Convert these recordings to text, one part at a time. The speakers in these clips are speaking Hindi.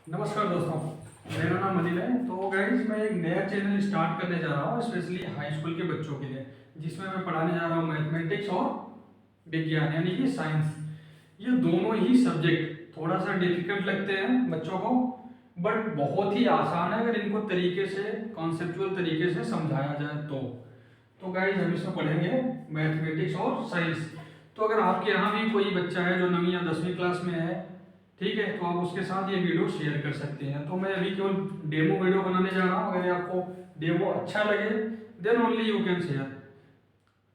नमस्कार दोस्तों, मेरा नाम अनिल है। तो गाइज मैं एक नया चैनल स्टार्ट करने जा रहा हूँ स्पेशली हाई स्कूल के बच्चों के लिए, जिसमें मैं पढ़ाने जा रहा हूँ मैथमेटिक्स और विज्ञान यानी कि साइंस। ये दोनों ही सब्जेक्ट थोड़ा सा डिफिकल्ट लगते हैं बच्चों को, बट बहुत ही आसान है अगर इनको तरीके से कॉन्सेप्चुअल तरीके से समझाया जाए तो गाइज हम इसमें पढ़ेंगे मैथमेटिक्स और साइंस। तो अगर आपके यहाँ भी कोई बच्चा है जो 9वीं या 10वीं क्लास में है, ठीक है, तो आप उसके साथ ये वीडियो शेयर कर सकते हैं। तो मैं अभी केवल डेमो वीडियो बनाने जा रहा हूँ। अगर आपको डेमो अच्छा लगे then only you can share,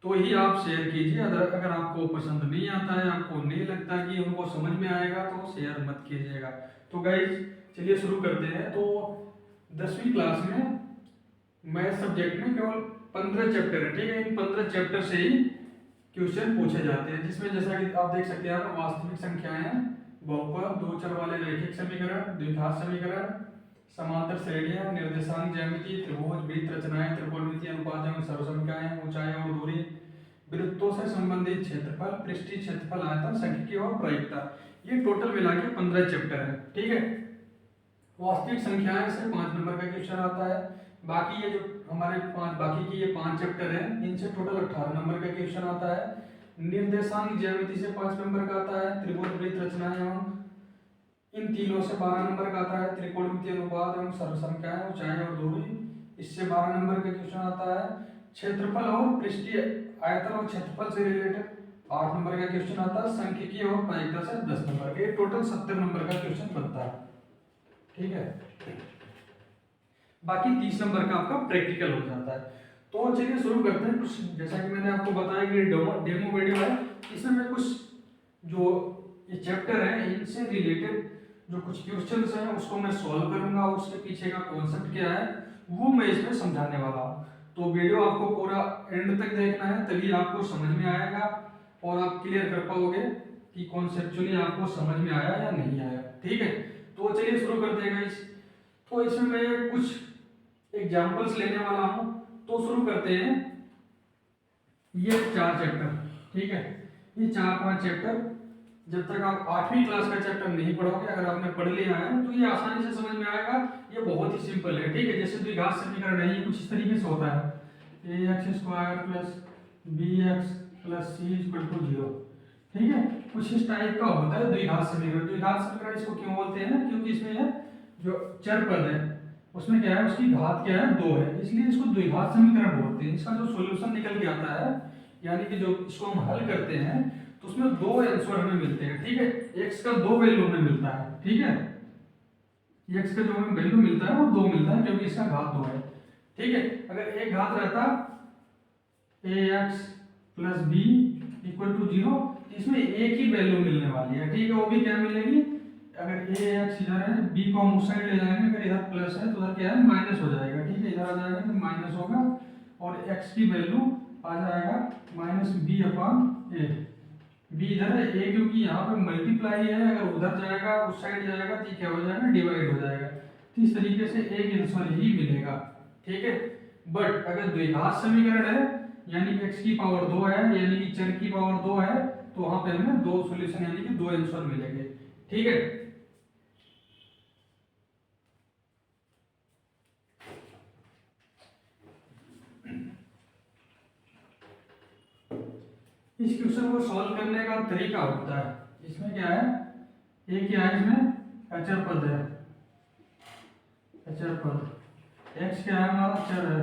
तो ही आप शेयर कीजिए। अगर आपको पसंद नहीं आता है, आपको नहीं लगता कि उनको समझ में आएगा, तो शेयर मत कीजिएगा। तो गाइज चलिए शुरू करते हैं। तो 10वीं क्लास में मैथ सब्जेक्ट में केवल 15 चैप्टर है, ठीक है। इन 15 चैप्टर से ही क्वेश्चन पूछे जाते हैं, जिसमें जैसा कि आप देख सकते हैं यहाँ पर वास्तविक संख्याएं, बहुपद, दो चर वाले रैखिक समीकरण, द्विघात समीकरण, समांतर श्रेणियां, निर्देशांक ज्यामिति, त्रिभुज, वृत्त रचनाएं, त्रिकोणमितीय अनुपात एवं सर्वसंख्याएं, ऊंचाई और दूरी, वृत्तों से संबंधित क्षेत्रफल, पृष्ठीय क्षेत्रफल, आयतन, सांख्यिकी और प्रायिकता। ये टोटल मिला के 15 चैप्टर है, ठीक है। वास्तविक संख्याएं से 5 नंबर का क्वेश्चन आता है। बाकी ये जो हमारे बाकी की ये 5 चैप्टर हैं, इनसे टोटल 18 नंबर का क्वेश्चन आता है। निर्देशांक ज्यामिति से 5 नंबर का आता है। त्रिभुज, वृत्त रचनाएं एवं इन तीनों से 12 नंबर का आता है। त्रिकोणमितीय अनुपात एवं सर्वसंख्याएं, ऊंचाई और दूरी, इससे 12 नंबर का क्वेश्चन आता है। क्षेत्रफल और पृष्ठीय आयतन और क्षेत्रफल से रिलेटेड 8 नंबर का क्वेश्चन आता है। सांख्यिकी और प्रायिकता से 10 नंबर का, टोटल 70 नंबर का क्वेश्चन बनता है, ठीक है। बाकी 30 नंबर का आपका प्रैक्टिकल हो जाता है। तो चलिए शुरू करते हैं। कुछ जैसा कि मैंने आपको बताया कि डेमो वीडियो है, इसमें मैं कुछ जो ये चैप्टर है इनसे रिलेटेड जो कुछ क्वेश्चंस हैं उसको मैं सॉल्व करूंगा, उसके पीछे का कॉन्सेप्ट क्या है वो मैं इसमें समझाने वाला हूँ। तो वीडियो आपको पूरा एंड तक देखना है, तभी आपको समझ में आएगा और आप क्लियर कर पाओगे कि कॉन्सेप्चुअली आपको समझ में आया या नहीं आया, ठीक है। तो चलिए शुरू करते हैं गाइस। तो इसमें मैं कुछ एग्जांपल्स लेने वाला हूं, तो शुरू करते हैं। ये 4 चैप्टर, ठीक है, ये 4-5 चैप्टर जब तक आप 8वीं क्लास का चैप्टर नहीं पढ़ोगे, अगर आपने पढ़ लिया है तो ये आसानी से समझ में आएगा। ये बहुत ही सिंपल है, ठीक है। जैसे द्विघात समीकरण है, ये कुछ इस तरीके से होता है, ax² plus bx plus c equal to 0, ठीक है। कुछ इस टाइप का होता है द्विघात समीकरण। द्विघात समीकरण इसको क्यों बोलते हैं, क्योंकि इसमें है जो चर पद है उसमें क्या है, उसकी घात क्या है, 2 है, इसलिए इसको द्विघात समीकरण बोलते हैं। इसका जो सॉल्यूशन निकल के आता है, यानी कि जो इसको हम हल करते हैं, तो उसमें 2 आंसर हमें मिलते हैं, ठीक है। x का 2 वैल्यू हमें मिलता है, ठीक है। x का जो हमें वैल्यू मिलता है वो 2 मिलता है, क्योंकि इसका घात 2 है, ठीक है। अगर एक घात रहता ax plus b equal to 0, इसमें एक ही वैल्यू मिलने वाली है, ठीक है। वो भी क्या मिलेगी, अगर ax इधर है, b को हम उस साइड ले जाएंगे, अगर इधर प्लस है तो उधर क्या है, माइनस हो जाएगा, ठीक है। इधर आ जाएगा तो माइनस होगा और x की वैल्यू आ जाएगा minus b upon a। b इधर है, a क्योंकि यहाँ पे मल्टीप्लाई है, अगर उधर जाएगा उस साइड जाएगा तो क्या हो जाएगा, डिवाइड हो जाएगा। तो इस तरीके से एक आंसर ही मिलेगा, ठीक है। बट अगर द्विघात समीकरण है, यानी कि x की पावर 2 है, यानी कि चर की पावर 2 है, तो वहां पे हमें 2 सॉल्यूशन यानी कि 2 आंसर मिलेंगे, ठीक है। इस क्वेश्चन को सॉल्व करने का तरीका होता है, इसमें क्या है, एक क्या है, इसमें अचर पद है, अचर पद, x क्या है हमारा चर है,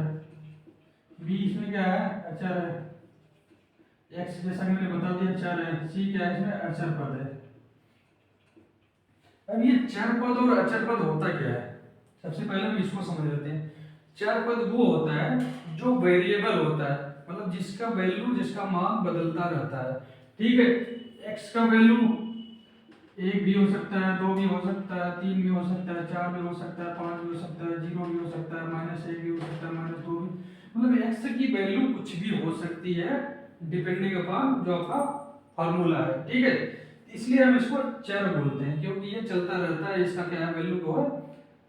b इसमें क्या है, अचर है, x जैसा कि मैंने बता दिया चर है, c क्या है, इसमें अचर पद है। अब ये चर पद और अचर पद होता क्या है, सबसे पहले हम इसको समझ लेते हैं। चर पद वो होता है जो वेरिएबल होता है, मतलब जिसका वैल्यू, जिसका मान बदलता रहता है, ठीक है। x का वैल्यू 1 भी हो सकता है, 2 भी हो सकता है, 3 भी हो सकता है, 4 भी हो सकता है, 5 भी हो सकता है, 0 भी हो सकता है, -1 भी हो सकता है, -2 भी, मतलब x की वैल्यू कुछ भी हो सकती है डिपेंडिंग अपॉन जो आपका फार्मूला है, ठीक है। इसलिए हम इसको चर बोलते हैं, क्योंकि ये चलता रहता है, इसका क्या है, वैल्यू को है,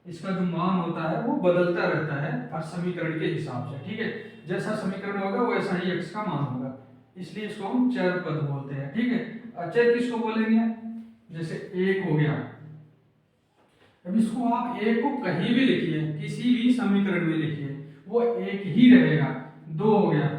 इसका जो मान होता है वो बदलता रहता है हर समीकरण के हिसाब से, ठीक है। जैसा समीकरण होगा वैसा ही x का मान होगा, इसलिए इसको हम चर पद बोलते हैं, ठीक है। अचर किसको बोलेंगे, जैसे 1 हो गया, अब इसको आप ए को कहीं भी लिखिए, किसी भी समीकरण में लिखिए, वो एक ही रहेगा। दो हो गया,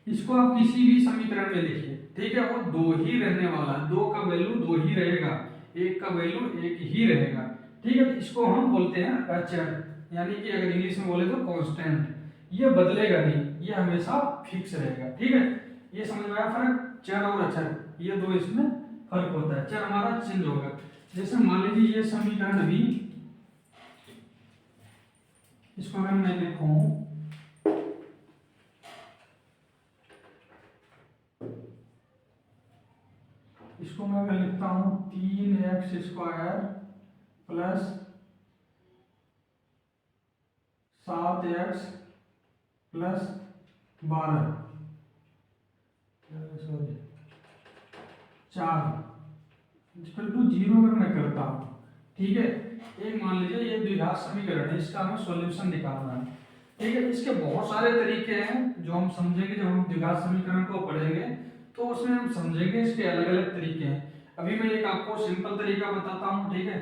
इसको आप किसी भी समीकरण में लिखिए, ठीक है, वो दो ही रहने वाला, दो का वैल्यू दो ही रहेगा, एक का वैल्यू एक ही रहेगा, ठीक है। इसको हम बोलते हैं अचर, यानी कि अगर इंग्लिश में बोले तो कांस्टेंट। ये बदलेगा नहीं, ये हमेशा फिक्स रहेगा, ठीक है। ये समझ में आया फर्क, चर और अचर, ये दो इसमें फर्क होता है। चर हमारा चेंज होगा, जैसे मान लीजिए ये समीकरण भी, इसको अगर मैं लिखूं, इसको मैं अगर लिखता हूं 3x² plus 7x plus 12, sorry 4 equal to 0 अगर मैं करता हूं, ठीक है। एक मान लीजिए ये द्विघात समीकरण है, इसका हमें सॉल्यूशन निकालना है, ठीक है। इसके बहुत सारे तरीके हैं जो हम समझेंगे, जब हम द्विघात समीकरण को पढ़ेंगे तो उसमें हम समझेंगे इसके अलग अलग तरीके हैं। अभी मैं एक आपको सिंपल तरीका बताता हूँ, ठीक है,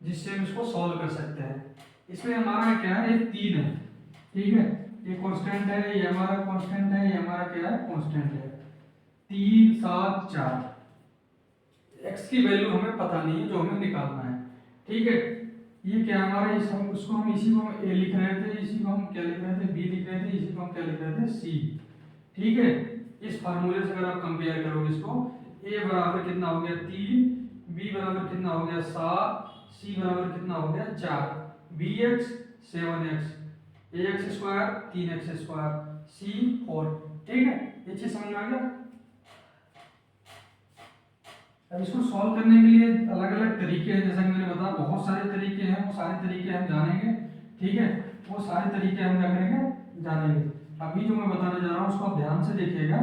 जिससे हम इसको सॉल्व कर सकते हैं। इसमें हमारा क्या है, एक 3 है, ठीक है, ये कांस्टेंट है, ये हमारा कांस्टेंट है, ये हमारा क्या है, कांस्टेंट है। 3 7 4, x की वैल्यू हमें पता नहीं है, जो हमें निकालना है, ठीक है। ये क्या हमारा, इस हम उसको हम इसी को हम a लिख रहे थे, इसी को हम क्या लिख रहे थे, b लिख रहे थे, इसी को हम क्या लिख रहे थे, c, ठीक है। इस फार्मूले से अगर आप कंपेयर करोगे इसको, a बराबर कितना हो गया 3, b बराबर कितना हो गया 7, c बराबर कितना हो गया 4, bx 7x, ax² 3x², c 4, ठीक है। ये चीज समझ में आ गया। अब इसको सॉल्व करने के लिए अलग अलग तरीके हैं, जैसा कि मैंने बताया बहुत सारे तरीके हैं, वो सारे तरीके हम जानेंगे, ठीक है। वो सारे तरीके हम क्या करेंगे, जानेंगे। अभी जो मैं बताने जा रहा हूँ उसको आप ध्यान से देखिएगा,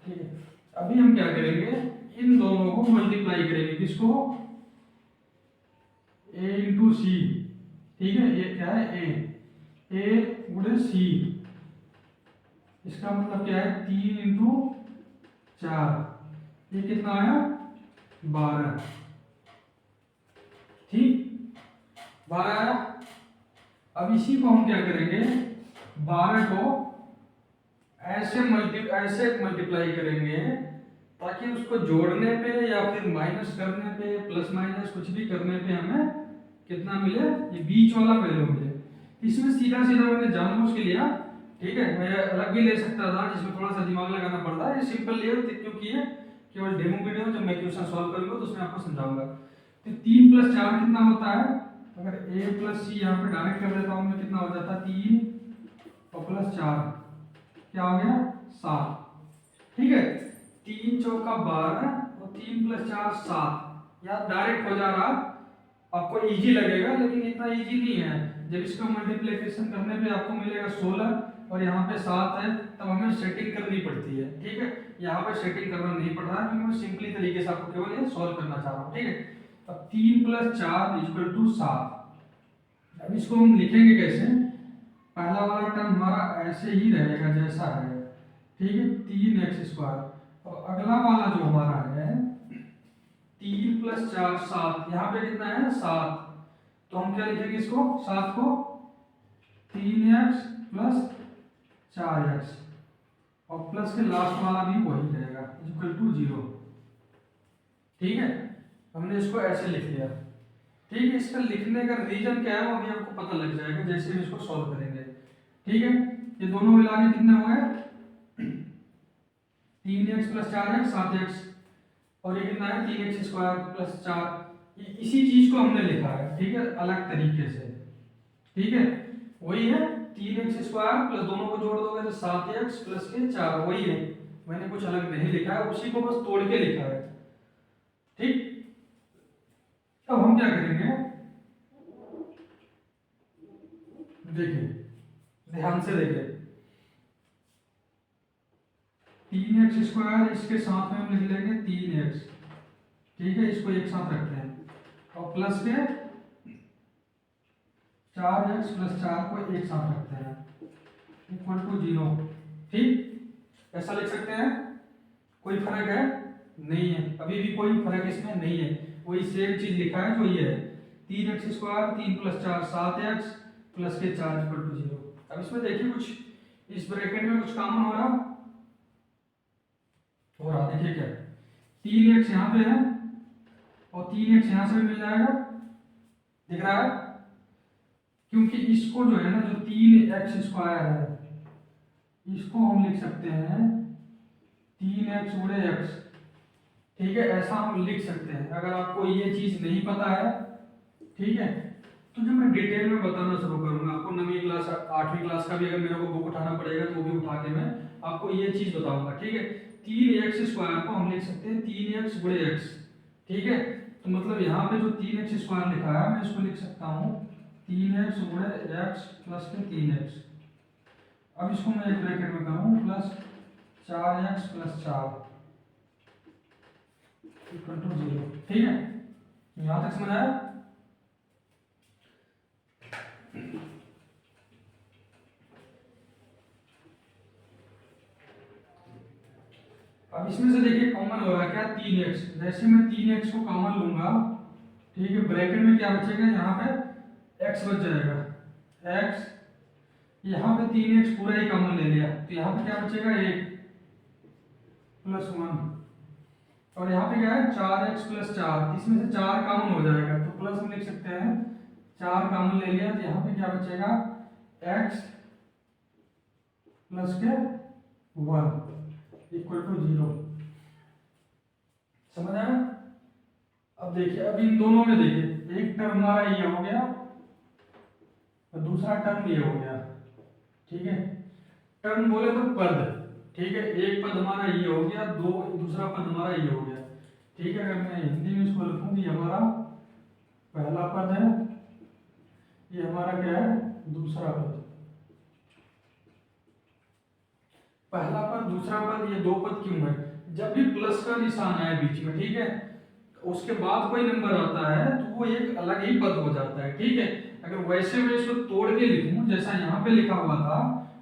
ठीक है। अभी हम क्या करेंगे, इन दोनों को मल्टीप्लाई करेंगे, किसको, a इंटू सी, ठीक है, ये क्या है a गुणे c, इसका मतलब क्या है 3 इंटू 4, ये कितना आया 12, ठीक, 12 आया। अब इसी को हम क्या करेंगे, 12 को ऐसे मल्टीप्लाई करेंगे ताकि उसको जोड़ने पे या फिर माइनस करने पे, प्लस माइनस कुछ भी करने पे हमें कितना मिले, ये बीच वाला वैल्यू मिले। इसमें सीधा सीधा मैंने जानबूझ के लिया, ठीक है, मैं अलग भी ले सकता था जिसमें थोड़ा सा दिमाग लगाना पड़ता है, ये सिंपल लिया क्योंकि ये केवल डेमो वीडियो, जब मैं क्वेश्चन सॉल्व करूंगा तो उसमें आपको समझाऊंगा। तो 3 + 4 कितना होता है, अगर a + c यहाँ पे डायरेक्ट कर देता हूँ मैं, कितना हो जाता है 3 और +4 क्या हो गया 7, ठीक है। 3 चौका 12 और 3 + 4 7, यार डायरेक्ट हो जा रहा, आपको इजी लगेगा लेकिन इतना इजी नहीं है। जब इसका मल्टीप्लिकेशन करने पे आपको मिलेगा 16 और यहाँ पे 7 है, तब हमें सेटिंग करनी पड़ती है, ठीक है। यहाँ पे सेटिंग करना नहीं पड़ रहा है क्योंकि मैं सिंपली तरीके से आपको केवल ये सॉल्व करना चाह रहा हूँ, ठीक है। अब 3 + 4 = 7। अब इसको हम लिखेंगे कैसे, पहला वाला टर्म हमारा ऐसे ही रहेगा जैसा है, ठीक है, 3x²। और अगला वाला जो हमारा है 3 + 4 7, यहाँ पे कितना है 7, तो हम क्या लिखेंगे इसको, 7 को 3x + 4x और प्लस के लास्ट वाला भी वही रहेगा =0, ठीक है। हमने इसको ऐसे लिख लिया, ठीक है। इसका लिखने का रीजन क्या है वो अभी आपको पता लग जाएगा जैसे हम इसको सॉल्व करेंगे, ठीक है। ये दोनों मिला के कितना हो गया 3x + 4x 7x, और ये कितना है 3x² + 4, इसी चीज को हमने लिखा है, ठीक है, अलग तरीके से, ठीक है। वही है 3x² प्लस दोनों को जोड़ दोगे तो 7x + 4, वही है, मैंने कुछ अलग नहीं लिखा है, उसी को बस तोड़ के लिखा है, ठीक। अब हम क्या करेंगे, देखिए ध्यान से देखिए, 3x², इसके साथ में हम लिख लेंगे 3x, ठीक है, इसको एक साथ रखते हैं, और प्लस के 4x + 4 को एक साथ रखते हैं =0, ठीक। ऐसा लिख सकते हैं। कोई फर्क है नहीं है, अभी भी कोई फर्क इसमें नहीं है, वही सेम चीज लिखा है जो ये है 3x² 3 + 4 7x प्लस के 4 = 0। अब इसमें देखिए कुछ इस ब्रैकेट में कुछ कॉमन हो रहा देखिए क्या 3x यहाँ पे है और 3x यहाँ से भी मिल जाएगा, दिख रहा है, क्योंकि इसको जो है ना जो 3x² है इसको हम लिख सकते हैं 3x/x, ठीक है, ऐसा हम लिख सकते हैं अगर आपको ये चीज नहीं पता है, ठीक है। तो जब मैं डिटेल में बताना शुरू करूंगा आपको 9वीं क्लास 8वीं क्लास का भी अगर मेरे को बुक उठाना पड़ेगा तो वो भी उठा के मैं आपको ये चीज बताऊंगा, ठीक है। 3x² को हम लिख सकते हैं 3x/x, ठीक है। तो मतलब यहाँ पे जो 3x² लिखा है मैं इसको लिख सकता हूँ 3x/x प्लस के 3x। अब इसको मैं एक ब्रैकेट में करूँ प्लस 4x + 4 = 0, ठीक है। यहाँ तक समझ आया। अब इसमें से देखिए कॉमन हो रहा है क्या 3x, जैसे मैं 3x को कॉमन लूंगा, ठीक है, ब्रैकेट में क्या बचेगा यहाँ पे x बच जाएगा, x, यहाँ पे 3x पूरा ही कॉमन ले लिया तो यहाँ पे क्या बचेगा 1 + 1 और यहाँ पे क्या है 4x + 4, इसमें से 4 कॉमन हो जाएगा तो प्लस में लिख सकते हैं 4 कॉमन ले लिया तो यहाँ पे क्या बचेगा x प्लस के 1 = 0, समझ आया। अब देखिए अब इन दोनों में देखिए एक टर्म हमारा ये हो गया और दूसरा टर्म ये हो गया, ठीक है। टर्म बोले तो पद, ठीक है, एक पद हमारा ये हो गया, दूसरा पद हमारा ये हो गया, ठीक है। अगर मैं हिंदी में इसको लिखूं कि हमारा पहला पद है, ये हमारा क्या है दूसरा पद, पहला पद दूसरा पद, ये 2 पद क्यों है, जब भी प्लस का निशान आए बीच में, ठीक है, उसके बाद कोई नंबर आता है तो वो एक अलग ही पद हो जाता है, ठीक है। अगर वैसे मैं इसको तोड़ के लिखूं जैसा यहाँ पे लिखा हुआ था,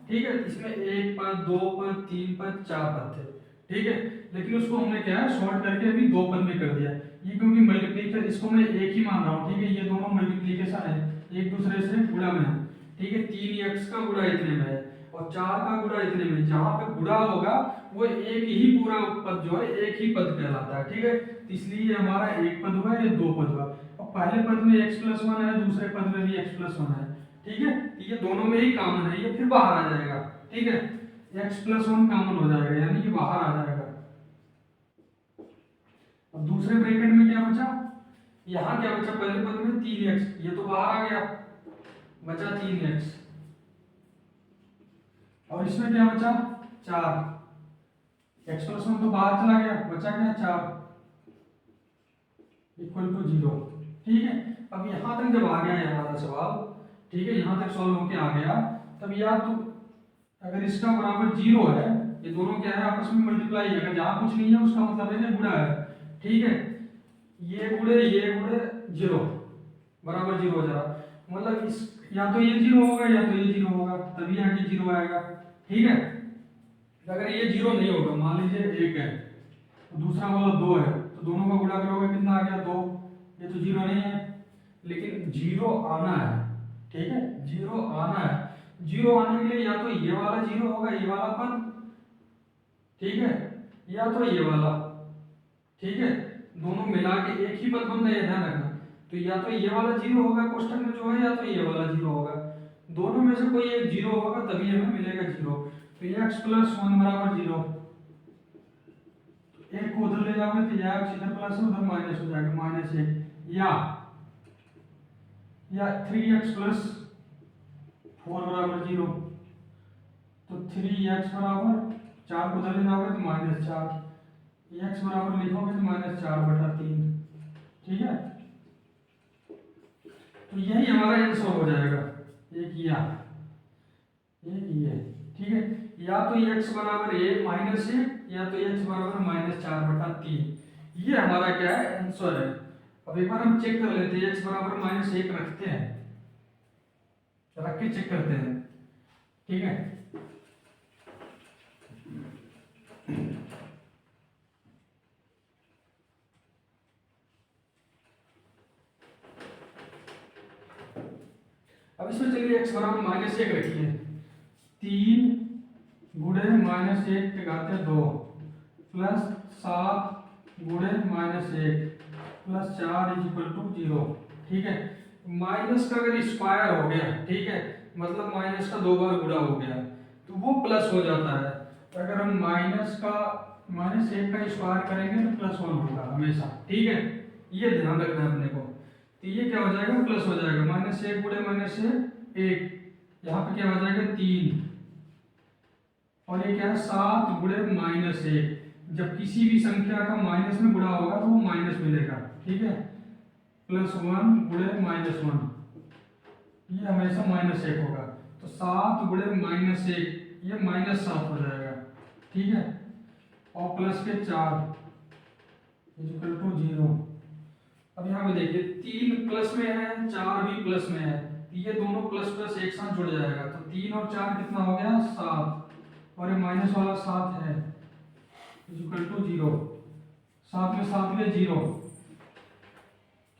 ठीक है, इसमें 1 पद 2 पद 3 पद 4 पद थे, ठीक है, लेकिन उसको हमने क्या है शॉर्ट करके अभी 2 पद में कर दिया, ये क्योंकि मल्टीप्लिकेशन इसको मैं एक ही मान रहा हूँ, ठीक है, ये दोनों मल्टीप्लिकेशन है एक दूसरे से गुणा में है, ठीक है, 3x का गुणा इतने में है और 4 का गुणा इतने में, जहां पे गुणा होगा वो एक ही पूरा पद जो है एक ही पद कहलाता है, ठीक है। इसलिए हमारा एक पद हुआ, ये 2 पद हुआ और पहले पद में x + 1 है, दूसरे पद में भी x + 1 है, ठीक है, ये दोनों में ही कॉमन है, ये फिर बाहर आ जाएगा, ठीक है, x + 1 कॉमन हो जाएगा यानी कि बाहर आ जाएगा। अब दूसरे ब्रैकेट में क्या बचा, यहाँ क्या बचा, पहले पद में 3x, ये तो बाहर आ गया, बचा 3x और इसमें क्या बचा 4, x + 1 तो बाहर चला गया, बचा क्या 4 = 0, ठीक है। अब यहाँ तक जब आ गया है हमारा सवाल, ठीक है, यहाँ तक सॉल्व होके आ गया, तब या तो अगर इसका बराबर 0 है, ये दोनों क्या है आपस में मल्टीप्लाई है, अगर जहाँ कुछ नहीं है उसका मतलब है कि गुणा है, ठीक है, ये गुणे 0 बराबर 0 हो जाएगा, मतलब इस या तो ये 0 होगा या तो ये 0 होगा, तभी यहाँ के 0 आएगा, ठीक है। अगर ये 0 नहीं होगा, मान लीजिए 1 है तो दूसरा वाला 2 है तो दोनों का गुणा करोगे कितना आ गया 2, ये तो 0 नहीं है, लेकिन 0 आना है, ठीक है, 0 आना है, 0 आने के लिए या तो ये वाला 0 होगा, ये वाला पद, ठीक है, या तो ये वाला, ठीक है, दोनों मिला के एक ही पद बनता है, ध्यान रखना, तो या तो ये वाला 0 होगा क्वेश्चन में जो है, या तो ये वाला 0 होगा, दोनों में से कोई एक 0 होगा तभी हमें मिलेगा 0, तो x + 1 बराबर 0, एक को उधर ले जाओगे तो x इधर प्लस है उधर माइनस हो जाएगा -1, या 3x + 4 बराबर 0, तो 3x बराबर 4 को उधर ले जाओगे तो -4, x बराबर लिखोगे तो -4/3, ठीक है। तो यही हमारा आंसर हो जाएगा, एक ये, ठीक है, या तो x बराबर -1 या तो x बराबर -4/3, ये हमारा क्या है आंसर है। अब एक बार हम चेक कर लेते हैं, x बराबर -1 रखते हैं, रख के चेक करते हैं, ठीक है। चलिए x बराबर -1 रखिए, 3 गुणे -1 के घाते 2 प्लस 7 गुणे -1 प्लस 4 = 0। ठीक है, माइनस का अगर स्क्वायर हो गया, ठीक है, मतलब माइनस का 2 बार गुणा हो गया तो वो प्लस हो जाता है। अगर हम -1 का स्क्वायर करेंगे तो +1 होगा हमेशा। ठीक है, ये ध्यान रखना है अपने को। तो ये क्या हो जाएगा, प्लस हो जाएगा, -1 गुणे -1, यहाँ पे क्या हो जाएगा 3, और ये क्या है 7 गुणे -1। जब किसी भी संख्या का माइनस में गुणा होगा तो वो माइनस मिलेगा। ठीक है, +1 गुणे -1, ये हमेशा -1 होगा, तो 7 गुणे -1 ये -7 हो जाएगा। ठीक है, और प्लस के 4 = 0। अब यहाँ पे देखिए 3 प्लस में है, 4 भी प्लस में है, ये दोनों प्लस प्लस एक साथ जुड़ जाएगा, तो 3 और 4 कितना हो गया 7, और ये माइनस वाला 7 है = 0, 7 में 7 के 0।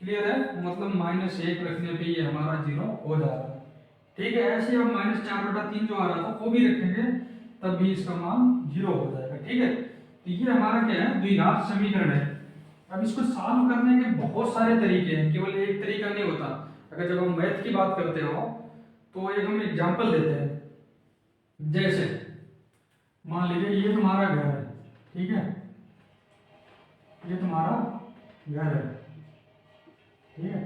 क्लियर है, मतलब -1 रखने पे ये हमारा 0 हो जाएगा। ठीक है, ऐसे हम -4/3 जो आ रहा था वो भी रखेंगे, तब भी इसका मान 0 हो जाएगा। ठीक है, तो ये हमारा क्या है, द्विघात समीकरण है। अब इसको सॉल्व करने के बहुत सारे तरीके हैं, केवल एक तरीका नहीं होता। अगर जब हम मैथ की बात करते हो तो एक हम एग्जांपल देते हैं। जैसे मान लीजिए ये तुम्हारा घर है, ठीक है, ये तुम्हारा घर है, ठीक है,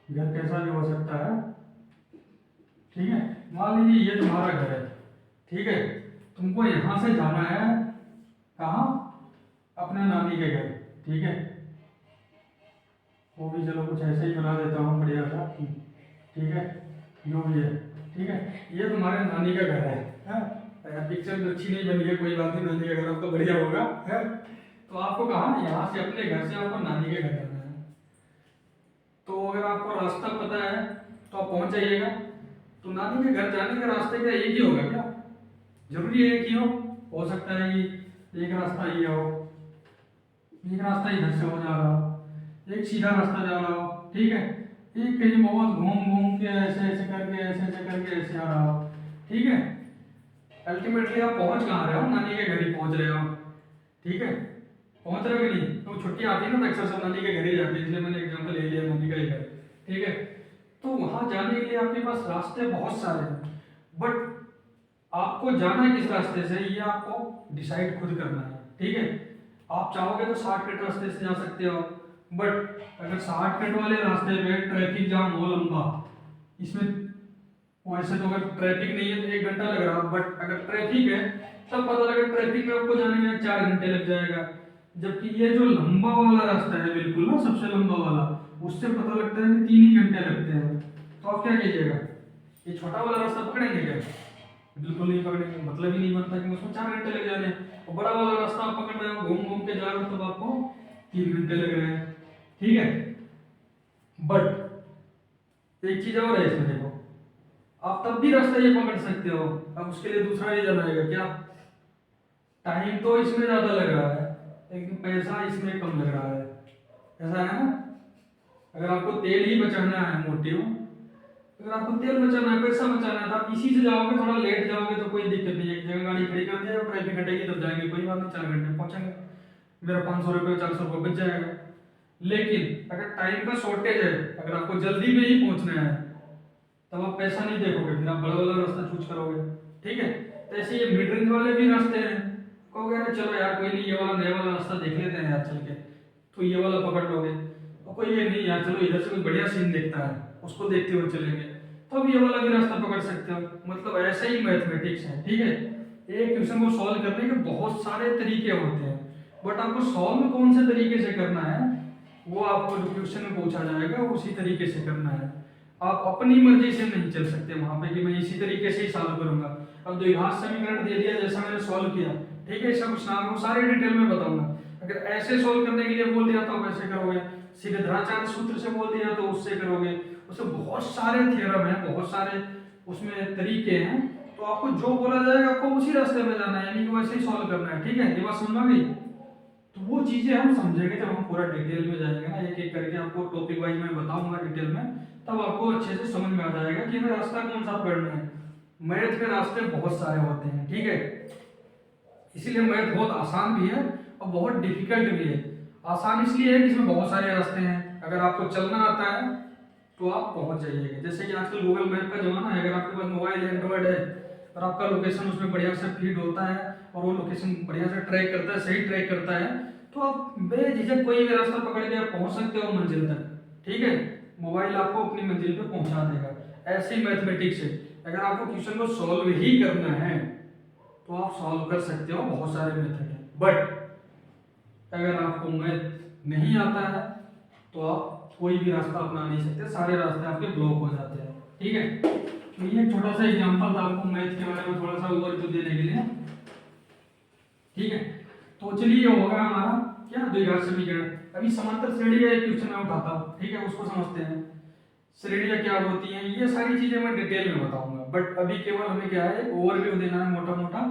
घर कैसा भी हो सकता है। ठीक है, मान लीजिए ये तुम्हारा घर है, ठीक है, तुमको यहां से जाना है कहाँ, अपने नानी के घर। ठीक है, वो भी चलो कुछ ऐसे ही बना देता हूँ बढ़िया सा। ठीक है, जो भी है, ठीक है, ये तुम्हारे नानी का घर है। पिक्चर तो अच्छी नहीं बनी है, कोई बात नहीं, नानी का घर आपका बढ़िया होगा है। तो आपको कहाँ, यहाँ से अपने घर से आपको नानी के घर जाना है। तो अगर आपको रास्ता पता है तो आप पहुंच जाइएगा। तो नानी के घर जाने का रास्ते क्या एक ही होगा क्या, जरूरी है एक ही हो सकता है कि एक रास्ता ये हो, एक रास्ता इधर से हो जा रहा हो, एक सीधा रास्ता जा रहा हो। ठीक है, एक कहीं बहुत घूम घूम के ऐसे ऐसे करके ऐसे आ रहा हो। ठीक है, अल्टीमेटली आप पहुंच कहाँ रहे हो, नानी के घर ही पहुंच रहे हो। ठीक है, पहुंच रहे हो कि नहीं, तो छुट्टी आती है ना तो अक्सर सब नानी के घर ही जाती है, इसलिए मैंने एग्जांपल ले लिया नानी का ही घर। ठीक है, तो वहां जाने के लिए आपके पास रास्ते बहुत सारे हैं, बट आपको जाना किस रास्ते से ये आपको डिसाइड खुद करना है। ठीक है, आप चाहोगे तो शॉर्टकट रास्ते से जा सकते हो, बट अगर शॉर्टकट वाले रास्ते पे ट्रैफिक जाम हो लंबा, इसमें वैसे तो अगर ट्रैफिक नहीं है तो 1 घंटा लग रहा, बट अगर ट्रैफिक है तब पता लगा ट्रैफिक में आपको जाने में 4 घंटे लग जाएगा। जबकि ये जो लंबा वाला रास्ता है बिल्कुल ना, सबसे लंबा वाला, उससे पता लगता है कि 3 ही घंटे लगते हैं। तो आप क्या कीजिएगा, ये छोटा वाला रास्ता पकड़ेंगे क्या, बिल्कुल नहीं पकड़ेंगे, मतलब ही नहीं बनता कि उसमें 4 घंटे लग जाने। और बड़ा वाला रास्ता आप पकड़ रहे हो, घूम घूम के जा रहे हो, तब आपको 3 घंटे लग रहे हैं। ठीक है, बट एक चीज और है इसमें, देखो आप तब भी रास्ता ये पकड़ सकते हो, अब उसके लिए दूसरा रीजन आएगा क्या, टाइम तो इसमें ज्यादा लग रहा है लेकिन पैसा इसमें कम लग रहा है, ऐसा है ना। अगर आपको तेल ही बचाना है, मोटिव, अगर आपको तेल बचाना है, पैसा बचाना है, तो आप इसी से जाओगे, थोड़ा लेट जाओगे तो कोई दिक्कत नहीं है, एक जगह गाड़ी खड़ी कर दिया और ट्रैफिक हटेगी तब जाएंगे, कोई बात नहीं, 4 घंटे में पहुंचेंगे, मेरा 500 रुपये 400 रुपये बच जाएगा। लेकिन अगर टाइम का शॉर्टेज है, अगर आपको जल्दी में ही पहुंचना है, तब आप पैसा नहीं देखोगे, फिर आप बड़ा वाला रास्ता चूज करोगे। ठीक है, तो ऐसे ये मिड रेंज वाले भी रास्ते हैं, कहोगे ना चलो यार कोई नहीं, ये वाला नया वाला रास्ता देख लेते हैं यार चल के, तो ये वाला पकड़ लोगे। और कोई ये नहीं यार चलो इधर से कोई बढ़िया सीन देखता है, उसको देखते हुए चलेंगे, तो अब ये वाला भी रास्ता पकड़ सकते हो। मतलब ऐसा ही मैथमेटिक्स है। ठीक है, एक क्वेश्चन को सॉल्व करने के बहुत सारे तरीके होते हैं, बट आपको सॉल्व कौन से तरीके से करना है वो आपको जो क्वेश्चन में पूछा जाएगा उसी तरीके से करना है। आप अपनी मर्जी से नहीं चल सकते वहां पे कि मैं इसी तरीके से ही सॉल्व करूंगा। अब द्विघात समीकरण दे दिया जैसा मैंने सॉल्व किया, ठीक है, इसका कुछ नाम सारे डिटेल में बताऊंगा। अगर ऐसे सॉल्व करने के लिए बोल दिया तो वैसे करोगे, सीधे धराचार्य सूत्र से बोल दिया तो उससे करोगे, उससे बहुत सारे थ्योरम है, बहुत सारे उसमें तरीके हैं, तो आपको जो बोला जाएगा आपको उसी रास्ते में जाना है, यानी कि वैसे ही सॉल्व करना है। ठीक है, ये बात समझ में आ गई। तो वो चीजें हम समझेंगे जब हम पूरा डिटेल में जाएंगे ना, एक एक करके आपको टॉपिक वाइज में बताऊंगा डिटेल में, तब आपको अच्छे से समझ में आ जाएगा कि हमें रास्ता कौन सा पकड़ना है। मैथ के रास्ते बहुत सारे होते हैं, ठीक है, इसीलिए मैथ बहुत आसान भी है और बहुत डिफिकल्ट भी है। आसान इसलिए है कि इसमें बहुत सारे रास्ते हैं, अगर आपको चलना आता है तो आप पहुंच जाइएगा। जैसे कि आजकल गूगल मैप का जमाना है, अगर आपके पास मोबाइल एंड्रॉयड है और आपका लोकेशन उसमें बढ़िया से फीड होता है और वो लोकेशन बढ़िया से ट्रैक करता है, सही ट्रैक करता है, तो आप बेझिझक कोई भी रास्ता पकड़ के आप पहुंच सकते हो मंजिल तक, ठीक है। मोबाइल आपको अपनी मंजिल पे पहुंचा देगा। ऐसे ही मैथमेटिक्स है, अगर आपको क्वेश्चन को सॉल्व ही करना है तो आप सॉल्व कर सकते हो, बहुत सारे मेथड है। बट अगर आपको मैथ नहीं आता है तो आप कोई भी रास्ता अपना नहीं सकते, सारे रास्ते आपके ब्लॉक हो जाते हैं, ठीक है। तो ये छोटा सा एग्जांपल था आपको मैथ के बारे में थोड़ा सा ओवरव्यू देने के लिए, ठीक है। तो चलिए ये होगा हमारा क्या, द्विघात समीकरण। अभी समांतर श्रेणी का एक क्वेश्चन मैं उठाता हूँ, ठीक है, उसको समझते हैं। श्रेणियां क्या होती हैं, ये सारी चीजें मैं डिटेल में बताऊंगा, बट अभी केवल हमें क्या है, ओवरव्यू देना है मोटा मोटा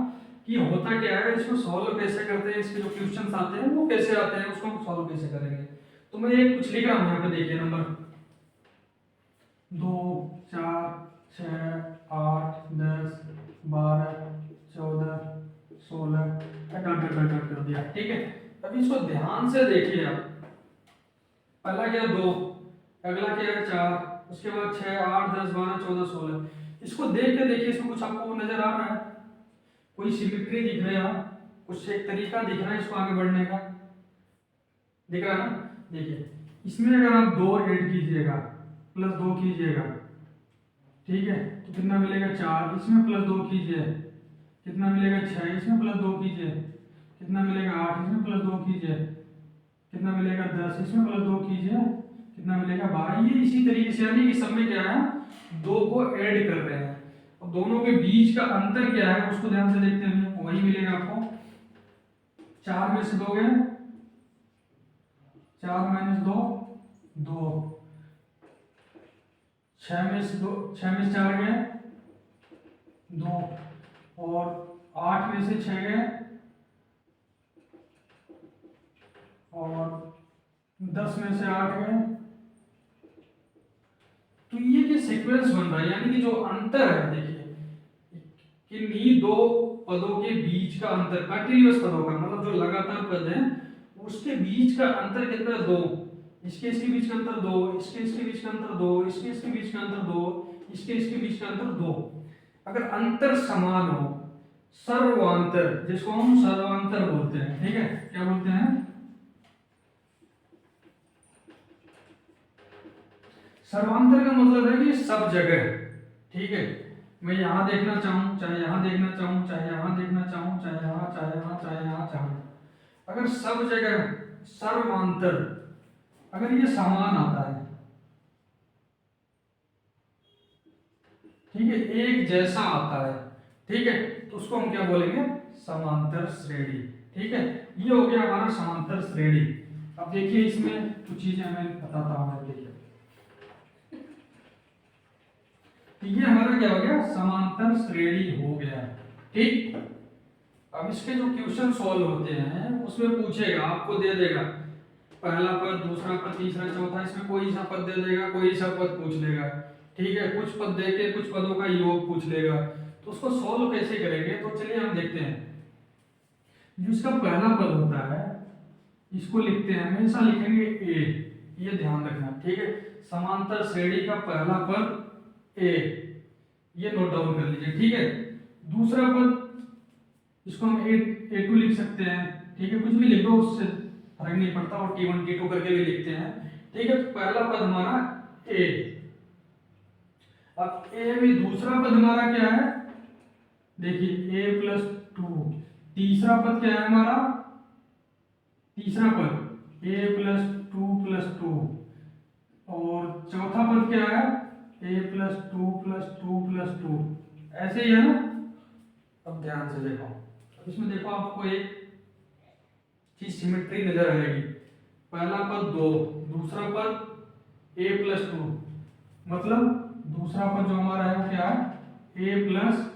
कि होता क्या है, इसको सॉल्व कैसे करते हैं, इसके जो क्वेश्चंस आते हैं वो कैसे आते हैं, उसको हम सॉल्व कैसे करेंगे। तो मैं एक कुछ लिख रहा हूँ यहाँ पे, देखिए नंबर 2 4 6 8 10 12 14 16 डॉट कर दिया, ठीक है। अभी इसको ध्यान से देखिए आप, पहला क्या 2, अगला क्या है 4, उसके बाद 6 8 10 12 14 16। इसको देख के देखिए, इसमें कुछ आपको नजर आ रहा है, कोई सिमिट्री दिख रहा है, कुछ एक तरीका दिख रहा है इसको आगे बढ़ने का, दिख रहा है ना। देखिए इसमें अगर आप 2 ऐड कीजिएगा, प्लस 2 कीजिएगा, ठीक है, तो कितना मिलेगा 4, इसमें प्लस 2 कीजिए कितना मिलेगा 6, इसमें प्लस 2 कीजिए कितना मिलेगा 8, इसमें प्लस 2 कीजिए कितना मिलेगा 10, इसमें प्लस 2 कीजिए कितना मिलेगा 12। ये इसी तरीके से, यानी कि सब में क्या है, 2 को ऐड कर रहे हैं, और दोनों के बीच का अंतर क्या है उसको ध्यान से देखते हैं, वही मिलेगा आपको। 4 में से 2 गए, 4 माइनस 2 2, 6 में से 2, 6 में से 4 गए 2, और 8 में से 6 गए, और 10 में से 8 गए। तो ये सीक्वेंस बन रहा है, यानी कि जो अंतर है, देखिए किन्हीं दो पदों के बीच का अंतर, कंटिन्यूअस पदों का मतलब जो लगातार पद है उसके बीच का अंतर कितना है 2, इसके इसके बीच का अंतर 2, इसके इसके बीच का अंतर 2, इसके इसके बीच का अंतर 2, इसके इसके बीच का अंतर 2। अगर अंतर समान हो, सर्वांतर, जिसको हम सर्वांतर बोलते हैं, ठीक है, क्या बोलते हैं, सर्वांतर का मतलब है कि सब जगह, ठीक है। मैं यहाँ देखना चाहूँ, चाहे यहाँ देखना चाहूँ, चाहे यहाँ देखना चाहूँ, चाहे यहाँ, चाहे यहाँ, चाहे यहाँ चाहूँ, अगर सब जगह सर्वांतर, अगर ये समान आता है, ठीक है, एक जैसा आता है, ठीक है, तो उसको हम क्या बोलेंगे, समांतर श्रेणी, ठीक है। ये हो गया हमारा समांतर श्रेणी। अब देखिए इसमें कुछ चीजें मैं बताता हूँ, देखिए ये हमारा क्या हो गया, समांतर श्रेणी हो गया, ठीक। अब इसके जो क्वेश्चन सॉल्व होते हैं उसमें पूछेगा, आपको दे देगा पहला पद, दूसरा पद, तीसरा, चौथा, इसमें कोई सा पद दे देगा, कोई सा पद पूछ लेगा, ठीक है, कुछ पद देके कुछ पदों का योग पूछ लेगा, तो उसको सॉल्व कैसे करेंगे, तो चलिए हम देखते हैं। जिसका पहला पद होता है इसको लिखते हैं, हमेशा लिखेंगे ए, ये ध्यान रखना, ठीक है। समांतर श्रेणी का पहला पद ए, ये नोट डाउन कर लीजिए, ठीक है। दूसरा पद इसको हम A2 लिख सकते हैं, ठीक है, कुछ भी लिख दो उससे फर्क नहीं पड़ता, और T1 T2 करके भी लिखते हैं, ठीक है। तो पहला पद हमारा A, अब A में दूसरा पद हमारा क्या है, देखिए A प्लस 2, तीसरा पद क्या है हमारा, तीसरा पद A प्लस 2 प्लस 2, और चौथा पद क्या है A प्लस 2 प्लस 2 प्लस 2, ऐसे ही है ना। अब ध्यान से देखो, इसमें देखो आपको एक चीज सिमेट्री नजर आएगी, पहला पद 2, दूसरा पद A प्लस 2, मतलब दूसरा पद जो हमारा है वो क्या है A प्लस,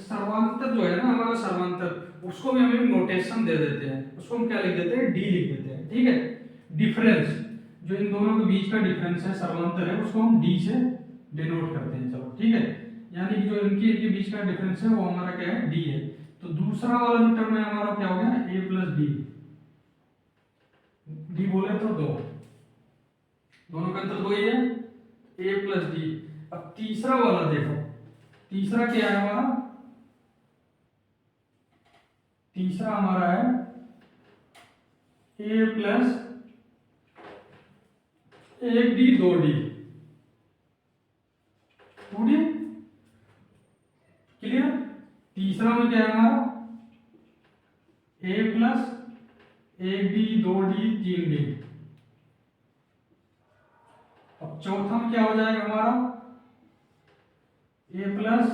सर्वांतर जो है ना हमारा सर्वांतर, उसको भी हम एक नोटेशन दे देते हैं, उसको हम क्या लिख देते हैं, D लिख देते हैं, ठीक है। डिफरेंस, जो इन दोनों के बीच का डिफरेंस है, सर्वांतर है, उसको हम डी से डिनोट करते हैं। चलो ठीक है, यानी कि जो इनके बीच का डिफरेंस है वो हमारा क्या है, डी है। तो दूसरा वाला जो टर्म है हमारा क्या हो गया, ए प्लस डी। डी बोले तो दो, दोनों का अंतर दो ही है, ए प्लस डी। अब तीसरा वाला देखो, तीसरा क्या है हमारा, तीसरा हमारा है ए प्लस एक डी दो डी, टू डी। क्लियर। तीसरा में क्या है हमारा, ए प्लस एक डी दो डी तीन डी। अब चौथा में क्या हो जाएगा हमारा, ए प्लस,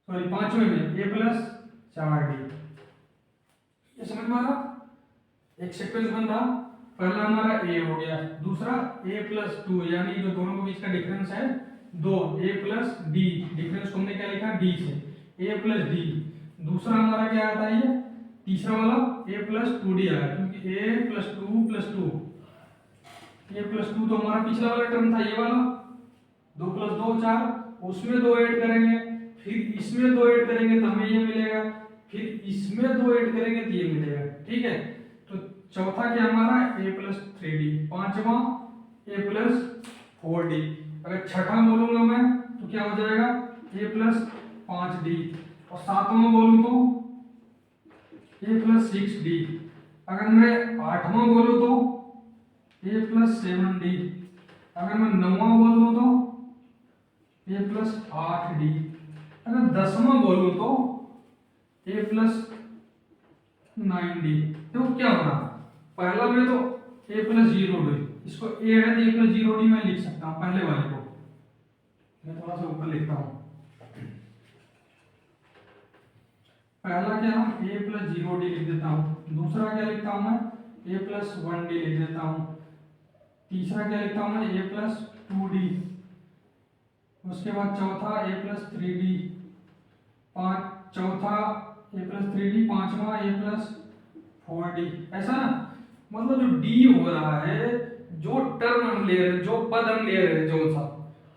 सॉरी पांचवें में ए प्लस चार डी। ये समझ में आ रहा, एक सीक्वेंस बन रहा। पहला हमारा ए हो गया, दूसरा ए प्लस टू, यानी जो दोनों के बीच का डिफरेंस है दो, ए प्लस डी, डिफरेंस हमने क्या लिखा, डी से, ए प्लस डी। दूसरा हमारा क्या आता है, ये तीसरा वाला ए प्लस टू डी आया, क्योंकि ए प्लस टू, ए प्लस टू तो हमारा पिछला वाला टर्म था, ये वाला, दो प्लस दो चार, उसमें दो ऐड करेंगे, फिर इसमें दो ऐड करेंगे तो हमें ये मिलेगा, फिर इसमें दो ऐड करेंगे तो ये मिलेगा। ठीक है, तो चौथा क्या हमारा, ए प्लस थ्री डी, पांचवा ए प्लस फोर डी। अगर छठा बोलूंगा मैं तो क्या हो जाएगा, ए प्लस पांच डी, और सातवां बोलूं तो ए प्लस सिक्स डी। अगर मैं आठवां बोलूं तो ए प्लस सेवन डी। अगर मैं नौवां बोल दूं तो ए प्लस आठ डी। अगर दसवां बोलूं तो ए प्लस नाइन डी। तो क्या होगा, पहला में तो ए प्लस जीरो डी, इसको ए है तो ए प्लस जीरो डी मैं लिख सकता हूँ पहले वाले को। मैं थोड़ा सा ऊपर लिखता हूँ, पहला क्या हम ए प्लस जीरो डी लिख देता हूँ, दूसरा क्या लिखता हूँ मैं, ए प्लस वन डी लिख देता हूँ, तीसरा क्या लिखता हूँ मैं, ए प्लस टू डी, उसके बाद चौथा ए प्लस थ्री डी, चौथा ए प्लस थ्री डी, पांचवा ए प्लस फोर डी। ऐसा ना, मतलब जो डी हो रहा है, जो टर्म हम ले रहे हैं, जो पद हम ले रहे हैं, जो सा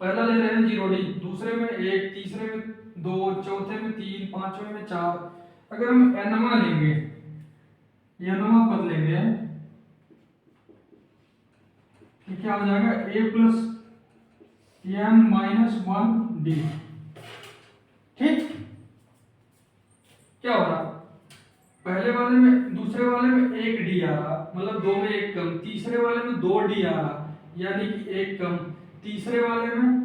पहला ले रहे हैं जीरो डी, दूसरे में एक, तीसरे में दो, चौथे में तीन, पांचवे में चार। अगर हम एनवा लेंगे, एनवा पद लेंगे, तो क्या हो जाएगा, A plus N minus one D. ठीक, क्या हो रहा, पहले वाले में, दूसरे वाले में एक डी आ रहा, मतलब दो में एक कम, तीसरे वाले में दो डी आ रहा, यानी कि एक कम, तीसरे वाले में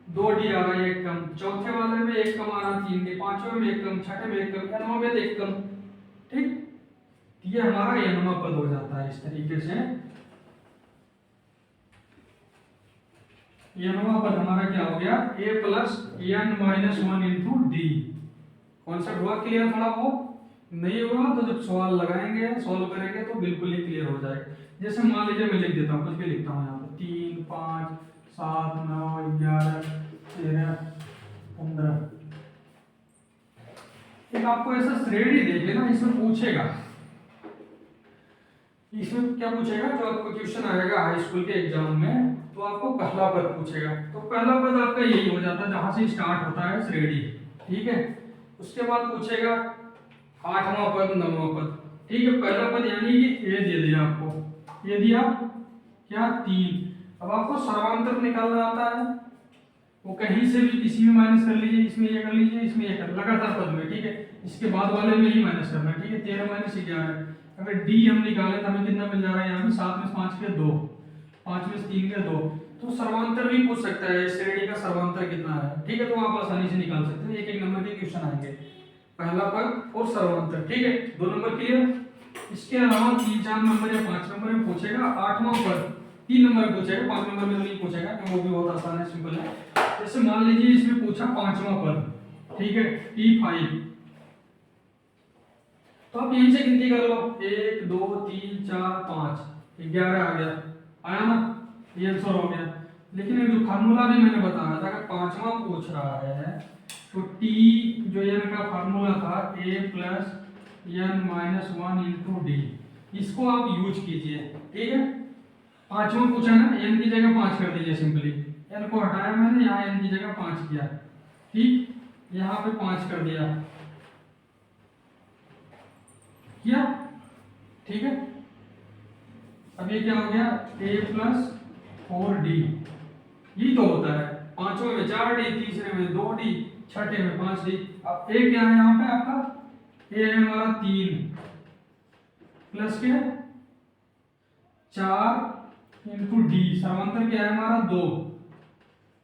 दो डी आ रहा है एक कम, चौथे वाले में एक कम आ रहा तीन डी, पांचवे में एक कम, छठे में एक कम, एनवा में एक कम। ठीक, ये हमारा एनवा पद हो जाता है इस तरीके से। एनवा पद हमारा क्या हो गया, A plus N minus one into D. Concept हुआ क्लियर? थोड़ा बहुत नहीं हुआ तो जब सवाल लगाएंगे, सॉल्व करेंगे तो बिल्कुल ही क्लियर हो जाएगा। जैसे मान लीजिए मैं लिख देता हूँ, कुछ भी लिखता हूँ यहाँ पे, 3 5 7 9 11 13 15। एक आपको ऐसा श्रेणी देखे ना, इसमें पूछेगा, इसमें क्या पूछेगा, जो आपको क्वेश्चन आएगा हाई स्कूल के एग्जाम में, तो आपको पहला पद पूछेगा। तो पहला पद आपका यही हो जाता है जहां से स्टार्ट होता है श्रेणी। ठीक है, उसके बाद पूछेगा आठवां पद, नौवां पद। ठीक है, पहला पद यानी कि ए दे दिया आपको, ये दिया क्या, 3। अब आपको सर्वांतर निकालना आता है, वो कहीं से भी किसी में माइनस कर लीजिए, इसमें ये कर लीजिए, इसमें ये कर, लगातार पद में। ठीक है, इसके बाद वाले में ही माइनस करना है। ठीक है, 13 माइनस 11। अगर डी हम निकाले तो हमें कितना मिल जा रहा है, यहाँ पे 7 में 5 के 2, 5 में 3 के 2। तो सर्वांतर भी पूछ सकता है, श्रेणी का सर्वांतर कितना है। ठीक है, तो आप आसानी से निकाल सकते हैं, एक एक नंबर के क्वेश्चन आएंगे, पहला पद और सर्वांतर। ठीक है, 2 नंबर क्लियर। इसके अलावा 3 4 नंबर या 5 नंबर में पूछेगा आठवां पद, 3 नंबर में पूछेगा, 5 नंबर में तो नहीं पूछेगा क्योंकि वो भी बहुत आसान है, सिंपल है। जैसे मान लीजिए इसमें पूछा 5वां पद, ठीक है, T5, तो आप यहीं से गिनती कर लो, 1 2 3 4 5, 11 आ गया, आया ना, ये आंसर हो गया। लेकिन एक जो फार्मूला भी मैंने बताया था, अगर 5वां पूछ रहा है तो टी जो एन का फार्मूला था, a plus N minus one into d, इसको आप यूज कीजिए, ठीक है। पांचवा पूछा ना, n की जगह 5 कर दीजिए सिंपली, n को हटाया मैंने, यहाँ n की जगह 5 किया, ठीक, यहाँ पे 5 कर दिया, किया, ठीक है। अब ये क्या हो गया, a प्लस 4d, यही तो होता है, पांचवें में 4d, तीसरे में 2d, छठे में 5d। अब a क्या है यहाँ पे आपका, a है हमारा 3 प्लस के 4 इंटू डी, सर्वांतर क्या है हमारा 2,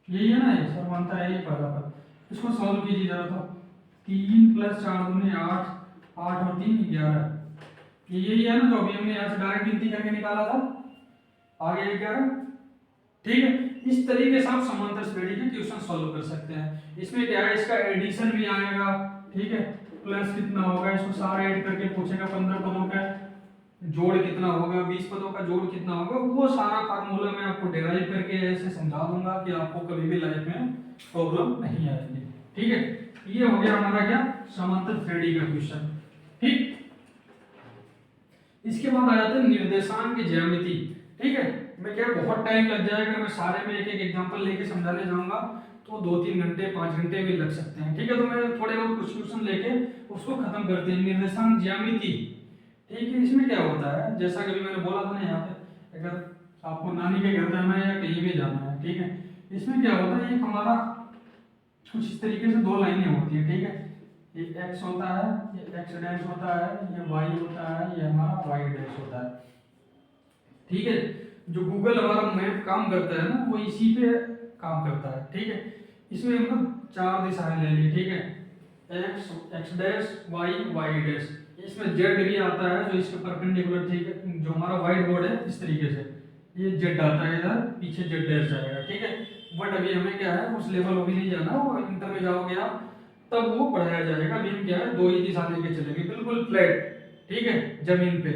यही है ना, ये सर्वांतर है, ये पहला पद। इसको सॉल्व कीजिए जरा, तो 3 प्लस 4 दूनी 8, 8 और 3 11, यही है ना जो अभी हमने यहाँ से डायरेक्ट गिनती करके निकाला था, आगे 11, ठीक है। इस तरीके से आप समांतर श्रेणी के क्वेश्चन सॉल्व कर सकते हैं। इसमें क्या है, इसका एडिशन भी आएगा, ठीक है, प्लस कितना होगा, इसको सारा ऐड करके पूछेगा, 15 पदों का जोड़ कितना होगा, 20 पदों का जोड़ कितना होगा, वो सारा फार्मूला मैं आपको डिराइव करके ऐसे समझा दूंगा कि आपको कभी भी लाइफ में प्रॉब्लम नहीं आएगी, ठीक है। ये हो गया हमारा क्या, समांतर श्रेणी का क्वेश्चन, ठीक। इसके बाद आ जाते हैं निर्देशांक की ज्यामिति, ठीक है। मैं क्या, बहुत टाइम लग जाएगा, मैं सारे में एक एक एग्जांपल लेके समझाने जाऊंगा तो 2-3 घंटे 5 घंटे भी लग सकते हैं, ठीक है। तो मैं थोड़े बहुत कुछ क्वेश्चन लेके उसको खत्म करते हैं। निर्देशांक ज्यामिति, ठीक है। इसमें क्या होता है, जैसा कि मैंने बोला था ना, यहाँ पे अगर आपको नानी के घर जाना है या कहीं भी जाना है, ठीक है, इसमें क्या होता है, एक हमारा कुछ इस तरीके से 2 लाइनें होती है, ठीक है। ये x होता है, ये x डैश होता है, ये y होता है, ये हमारा y डैश होता है, ठीक है। जो गूगल हमारा मैप काम करता है ना, वो इसी पे काम करता है, ठीक है। इसमें हम लोग 4 दिशाएं ले ली, ठीक है, x dash y y dash, इसमें z भी आता है जो इसके परपेंडिकुलर, ठीक है। जो हमारा व्हाइट बोर्ड है इस तरीके से ये z आता है, इधर पीछे z डैश जाएगा, ठीक है। बट अभी हमें क्या है, उस लेवल अभी नहीं जाना, वो इंटर में जाओगे आप तब वो पढ़ाया जाएगा। अभी हम क्या है, 2 ही दिशा लेके चलेंगे, बिल्कुल फ्लैट, ठीक है, जमीन पे।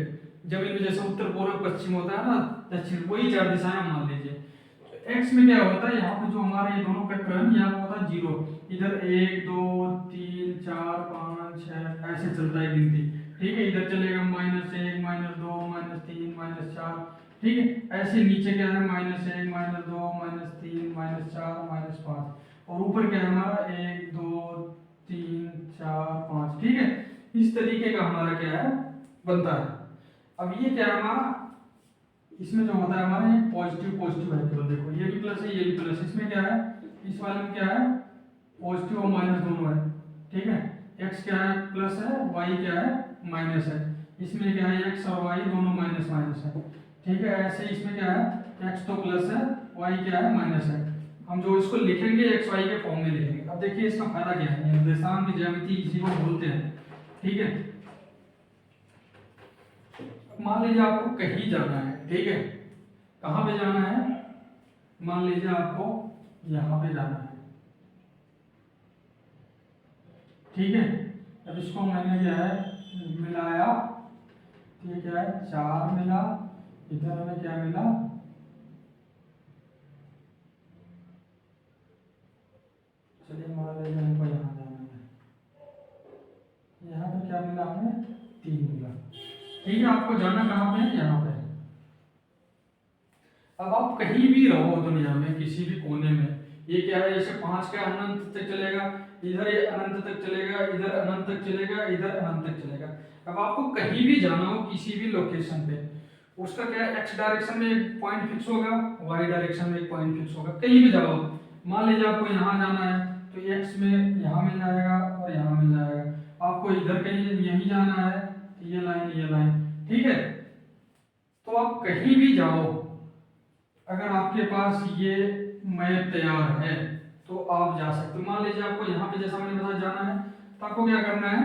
जमीन में जैसे उत्तर पूर्व पश्चिम होता है ना, दक्षिण, वही 4 दिशाएं मान लीजिए। तो x में क्या होता है, यहाँ पे जो हमारे ये दोनों वेक्टर है, यहाँ पे होता है 0, इधर 1 2 3 4 5 6 ऐसे चलता है गिनती, ठीक है। इधर चलेगा -1 -2 -3 -4, ठीक है। ऐसे नीचे क्या है, -1 -2 -3 -4 -5, और ऊपर क्या है हमारा 1 2 3 4 5, ठीक है। इस तरीके का हमारा क्या है, बनता है। अब ये क्या है हमारा, इसमें जो होता है हमारा ये पॉजिटिव पॉजिटिव है, केवल देखो ये भी प्लस है, ये भी प्लस। इसमें क्या है, इस वाले में क्या है, पॉजिटिव और माइनस दोनों है, ठीक है। x क्या है, प्लस है, y क्या है, माइनस है। इसमें क्या है, x और y दोनों माइनस माइनस है, ठीक है। ऐसे इसमें क्या है, x तो प्लस है, y क्या है, माइनस है। हम जो इसको लिखेंगे x y के फॉर्म में लिखेंगे। अब देखिए इसका फायदा क्या है, निर्देशांक की ज्यामिति इसी को बोलते हैं, ठीक है। मान लीजिए आपको कहीं जाना है, ठीक है, कहाँ पे जाना है, मान लीजिए आपको यहाँ पे जाना है, ठीक है। अब इसको मैंने क्या है मिलाया, ये क्या है 4 मिला, इधर हमें क्या मिला, चलिए मान लीजिए हमको यहाँ जाना है, यहाँ पे क्या मिला हमें 3 मिला, ठीक है। आपको जाना कहाँ पे है, यहाँ पे। अब आप कहीं भी रहो दुनिया में, किसी भी कोने में, ये क्या है, जैसे 5 का अनंत तक चलेगा, इधर ये अनंत तक चलेगा, इधर अनंत तक चलेगा, इधर अनंत तक चलेगा। अब आपको कहीं भी जाना हो, किसी भी लोकेशन पे, उसका क्या है, x डायरेक्शन में एक पॉइंट फिक्स होगा, y डायरेक्शन में एक पॉइंट फिक्स होगा। कहीं भी जाओ, मान लीजिए आपको यहाँ जाना है तो x में यहाँ मिल जाएगा और यहाँ मिल जाएगा। आपको इधर कहीं यहीं जाना है, ये लाइन, ठीक है। तो आप कहीं भी जाओ, अगर आपके पास ये मैप तैयार है तो आप जा सकते हो। मान लीजिए आपको यहाँ पे जैसा मैंने बताया जाना है, तो आपको क्या करना है,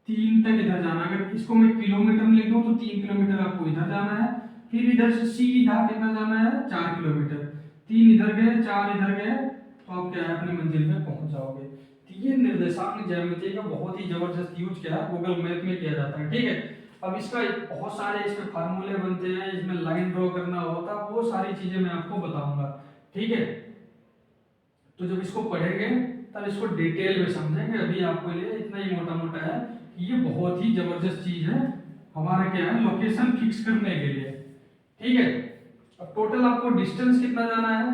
3 तक इधर जाना है। अगर इसको मैं किलोमीटर में लिख दूं तो 3 किलोमीटर आपको इधर जाना है, फिर इधर से सीधा कितना जाना है, 4 किलोमीटर। 3 इधर गए, 4 इधर गए, तो आप क्या है अपनी मंजिल पे पहुंच जाओगे। तो ये निर्देशांक ज्यामिति का बहुत ही जबरदस्त यूज क्या है गूगल मैप में किया जाता है, ठीक है। अब इसका बहुत सारे इसमें फार्मूले बनते हैं, इसमें लाइन ड्रॉ करना होता है, वो सारी चीजें मैं आपको बताऊंगा, ठीक है। तो जब इसको पढ़ेंगे तब इसको डिटेल में समझेंगे। अभी आपके लिए इतना ही मोटा मोटा है, ये बहुत ही जबरदस्त चीज है हमारा क्या है, लोकेशन फिक्स करने के लिए। ठीक है, अब टोटल आपको डिस्टेंस कितना जाना है,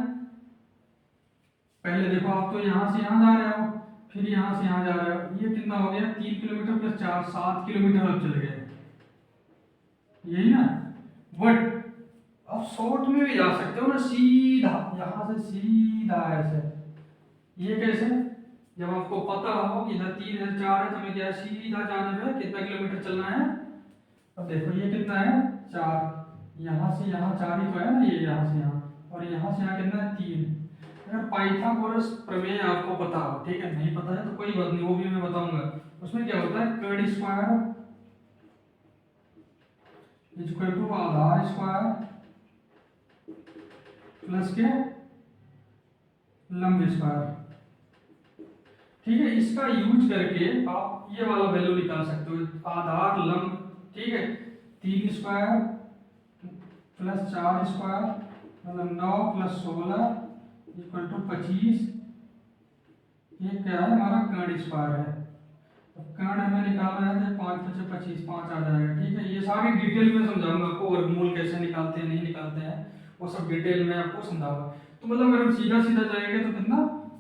पहले देखो आप तो यहाँ से यहाँ जा रहे हो, फिर यहाँ से यहाँ जा रहे हो, ये कितना हो गया 3 किलोमीटर प्लस 4 7 किलोमीटर आप चले गए, यही ना। बट आप शॉर्ट में भी जा सकते हो ना, सीधा यहाँ से सीधा ऐसे। ये कैसे, जब आपको पता हो कि इधर 3 है 4 है, तो हमें क्या है, सीधा जाने पे कितना किलोमीटर चलना है। अब देखो ये कितना है 4, यहाँ से यहाँ 4 ही तो है ना, ये यहाँ से यहाँ, और यहाँ से यहाँ कितना है 3। अगर पाइथागोरस प्रमेय आपको पता हो, ठीक है, नहीं पता है तो कोई बात नहीं, वो भी मैं बताऊंगा। उसमें क्या होता है, कर्ड स्क्वायर इक्वल टू आधार स्क्वायर प्लस के लंब स्क्वायर। ठीक है, इसका यूज करके आप ये वाला वैल्यू निकाल सकते हो, आधार लंब, ठीक है, 3 स्क्वायर प्लस 4 स्क्वायर मतलब 9 प्लस 16 इक्वल टू 25। ये क्या है, हमारा कर्ण स्क्वायर है। अब कर्ण हमें निकालना है तो 5 × 25 5 आ जाएगा। ठीक है, ये सारी डिटेल में समझाऊंगा आपको, वर्गमूल कैसे निकालते हैं नहीं निकालते हैं वो सब डिटेल में आपको समझाऊंगा। तो मतलब अगर हम सीधा सीधा जाएंगे तो कितना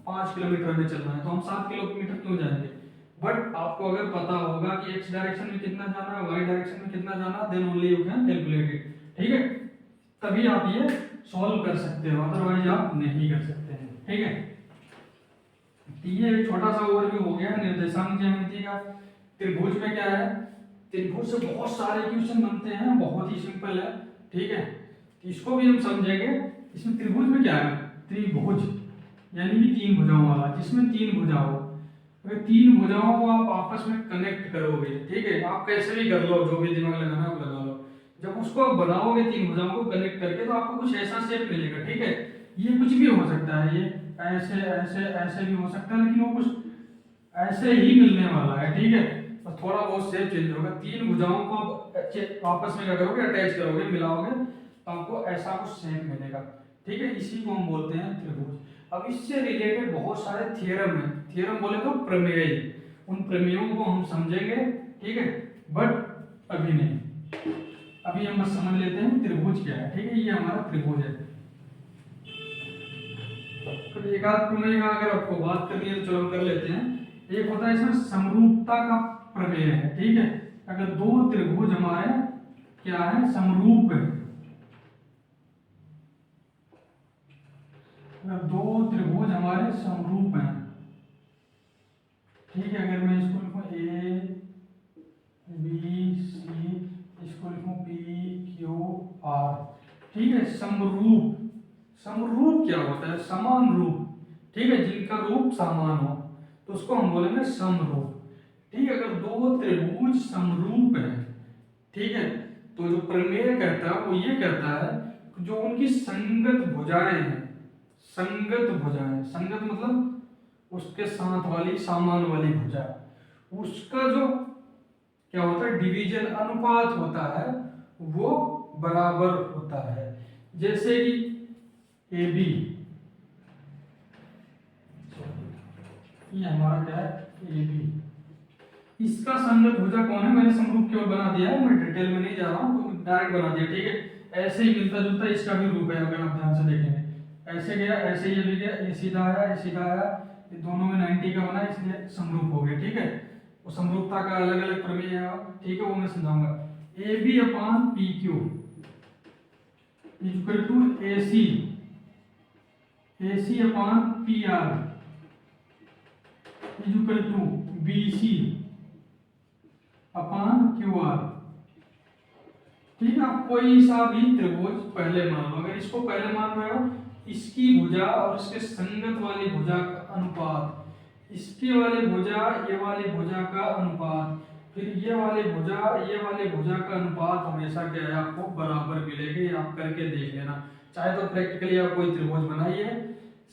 5 किलोमीटर में चलना है, तो हम 7 किलोमीटर क्यों जाएंगे। बट आपको अगर पता होगा कि x डायरेक्शन में कितना जाना है, y डायरेक्शन में कितना जाना, then only you can calculate it. ठीक है, तभी आप ये सॉल्व कर सकते हो, अदरवाइज आप नहीं कर सकते हैं। ठीक है, ये एक छोटा सा ओवरव्यू हो गया निर्देशांक ज्यामिति का। त्रिभुज में क्या है, त्रिभुज से बहुत सारे क्वेश्चन बनते हैं, बहुत ही सिंपल है। ठीक है, इसको भी हम समझेंगे। इसमें त्रिभुज में क्या है, त्रिभुज यानी कि 3 भुजाओं वाला, जिसमें 3 भुजा हो। अगर 3 भुजाओं को आप आपस में कनेक्ट करोगे, ठीक है, आप कैसे भी कर लो, जो भी दिमाग लगाना है वो लगा लो। जब उसको आप बनाओगे 3 भुजाओं को कनेक्ट करके, तो आपको कुछ ऐसा शेप मिलेगा। ठीक है, ये कुछ भी हो सकता है, ये ऐसे ऐसे ऐसे भी हो सकता है, लेकिन वो कुछ ऐसे ही मिलने वाला है। ठीक है, और थोड़ा बहुत शेप चेंज होगा। 3 भुजाओं को आप आपस में क्या करोगे, अटैच करोगे, मिलाओगे, तो आपको ऐसा कुछ शेप मिलेगा। ठीक है, इसी को हम बोलते हैं त्रिभुज। अब इससे रिलेटेड बहुत सारे थ्योरम है, थ्योरम बोले तो प्रमेय, उन प्रमेयों को हम समझेंगे। ठीक है, बट अभी नहीं, अभी हम बस समझ लेते हैं त्रिभुज क्या है। ठीक है, ये हमारा त्रिभुज है। तो एक आध प्रमेय का अगर आपको बात करनी है तो चलो हम कर लेते हैं। एक होता है इसमें समरूपता का प्रमेय है। ठीक है, अगर 2 त्रिभुज हमारे क्या है, समरूप है, अगर 2 त्रिभुज हमारे समरूप हैं, ठीक है, अगर मैं इसको लिखूं ए बी सी, इसको लिखूं पी क्यू आर। ठीक है, समरूप, समरूप क्या होता है, समान रूप। ठीक है, जिनका रूप समान हो तो उसको हम बोलेंगे समरूप। ठीक है, अगर 2 त्रिभुज समरूप है, ठीक है, तो जो प्रमेय कहता है वो ये कहता है जो उनकी संगत भुजाएं हैं, संगत भुजाएं, संगत मतलब उसके साथ वाली सामान वाली भुजा, उसका जो क्या होता है, डिवीजन अनुपात होता है, वो बराबर होता है। जैसे कि ए बी, ये हमारा क्या है ए बी, इसका संगत भुजा कौन है, मैंने समरूप केवल बना दिया है, मैं डिटेल में नहीं जा रहा हूँ, तो डायरेक्ट बना दिया। ठीक है, ऐसे ही मिलता जुलता इसका भी रूप है, अगर आप ध्यान से देखेंगे, ऐसे गया ऐसे ये भी गया, ये सीधा आया ये सीधा आया, ये दोनों में 90 का बना, इसलिए समरूप हो गया। ठीक है, वो समरूपता का अलग अलग प्रमेय है। ठीक है, वो मैं समझाऊंगा। A B upon P Q equal to A C upon P R equal to B C upon Q R. ठीक है, आप कोई सा भी त्रिभुज पहले मान लो, अगर इसको पहले मान रहे हो, इसकी भुजा और इसके संगत वाली भुजा का अनुपात, इसकी वाली भुजा ये वाली भुजा का अनुपात, फिर ये वाली भुजा का अनुपात हमेशा क्या है, आपको बराबर मिलेगा। ये आप करके देख लेना, चाहे तो प्रैक्टिकली आप कोई त्रिभुज बनाइए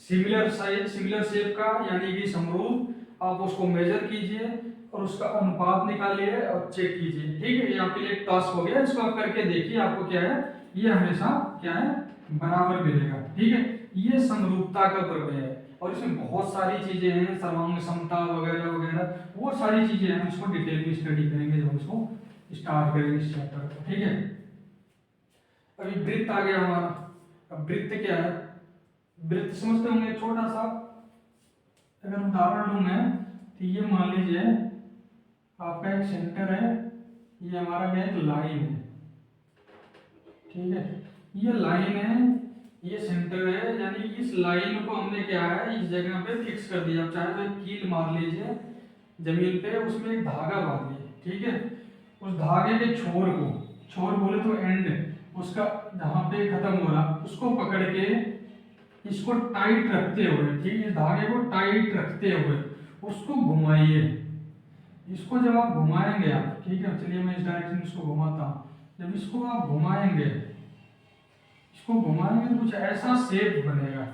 सिमिलर साइज सिमिलर शेप का, यानी कि समरूप, आप उसको मेजर कीजिए और उसका अनुपात निकालिए और चेक कीजिए। ठीक है, ये आपके लिए एक टास्क हो गया, इसको आप करके देखिए, आपको क्या है, ये हमेशा क्या है, बराबर मिलेगा। ठीक है, ये समरूपता का प्रमेय है, और इसमें बहुत सारी चीजें हैं, सर्वांग समता वगैरह वगैरह, वो सारी चीजें हैं, हम इसको डिटेल में स्टडी करेंगे जब हम इसको स्टार्ट करेंगे इस चैप्टर को। ठीक है, अभी वृत्त आ गया हमारा। अब वृत्त क्या है, वृत्त समझते होंगे। छोटा सा अगर उदाहरण लूँ मैं, तो ये मान लीजिए आपका एक सेंटर है, ये हमारा क्या एक लाइन है। ठीक है, ये लाइन है, ये सेंटर है, यानी इस लाइन को हमने क्या है इस जगह पे फिक्स कर दिया। आप चाहे तो एक कील मार लीजिए जमीन पे, उसमें एक धागा बांधिए। ठीक है, उस धागे के छोर को, छोर बोले तो एंड, उसका जहाँ पे खत्म हो रहा उसको पकड़ के इसको टाइट रखते हुए, ठीक है, धागे को टाइट रखते हुए उसको घुमाइए। इसको जब आप घुमाएंगे आप, ठीक है, चलिए मैं इस डायरेक्शन में इसको घुमाता हूँ। जब इसको आप घुमाएंगे, इसको घुमाएंगे तो कुछ ऐसा शेप बनेगा।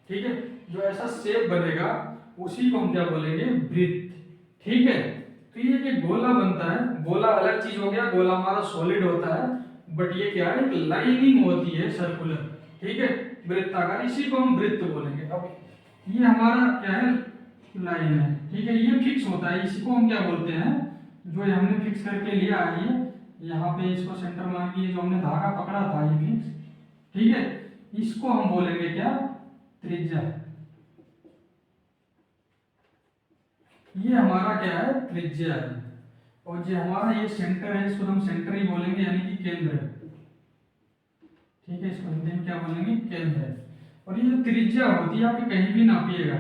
ठीक है, जो ऐसा शेप बनेगा उसी को हम क्या बोलेंगे, वृत्त। ठीक है, तो ये एक गोला बनता है। गोला अलग चीज हो गया, गोला हमारा सॉलिड होता है, बट ये क्या है, एक लाइनिंग होती है सर्कुलर। ठीक है, वृत्ताकार, इसी को हम वृत्त बोलेंगे। अब ये हमारा क्या है, लाइन है। ठीक है, ये फिक्स होता है, इसी को हम क्या बोलते हैं, जो ये हमने फिक्स करके लिया है, ये यहाँ पे इसको सेंटर मान के जो हमने धागा पकड़ा था ये फिक्स। ठीक है, इसको हम बोलेंगे क्या, त्रिज्या। ये हमारा क्या है, त्रिज्या है। और जो हमारा ये सेंटर है, इसको हम सेंटर ही बोलेंगे, यानी कि केंद्र। ठीक है, इसको हिंदी में क्या बोलेंगे, केंद्र है। और ये जो त्रिज्या होती है आप कहीं भी नापिएगा।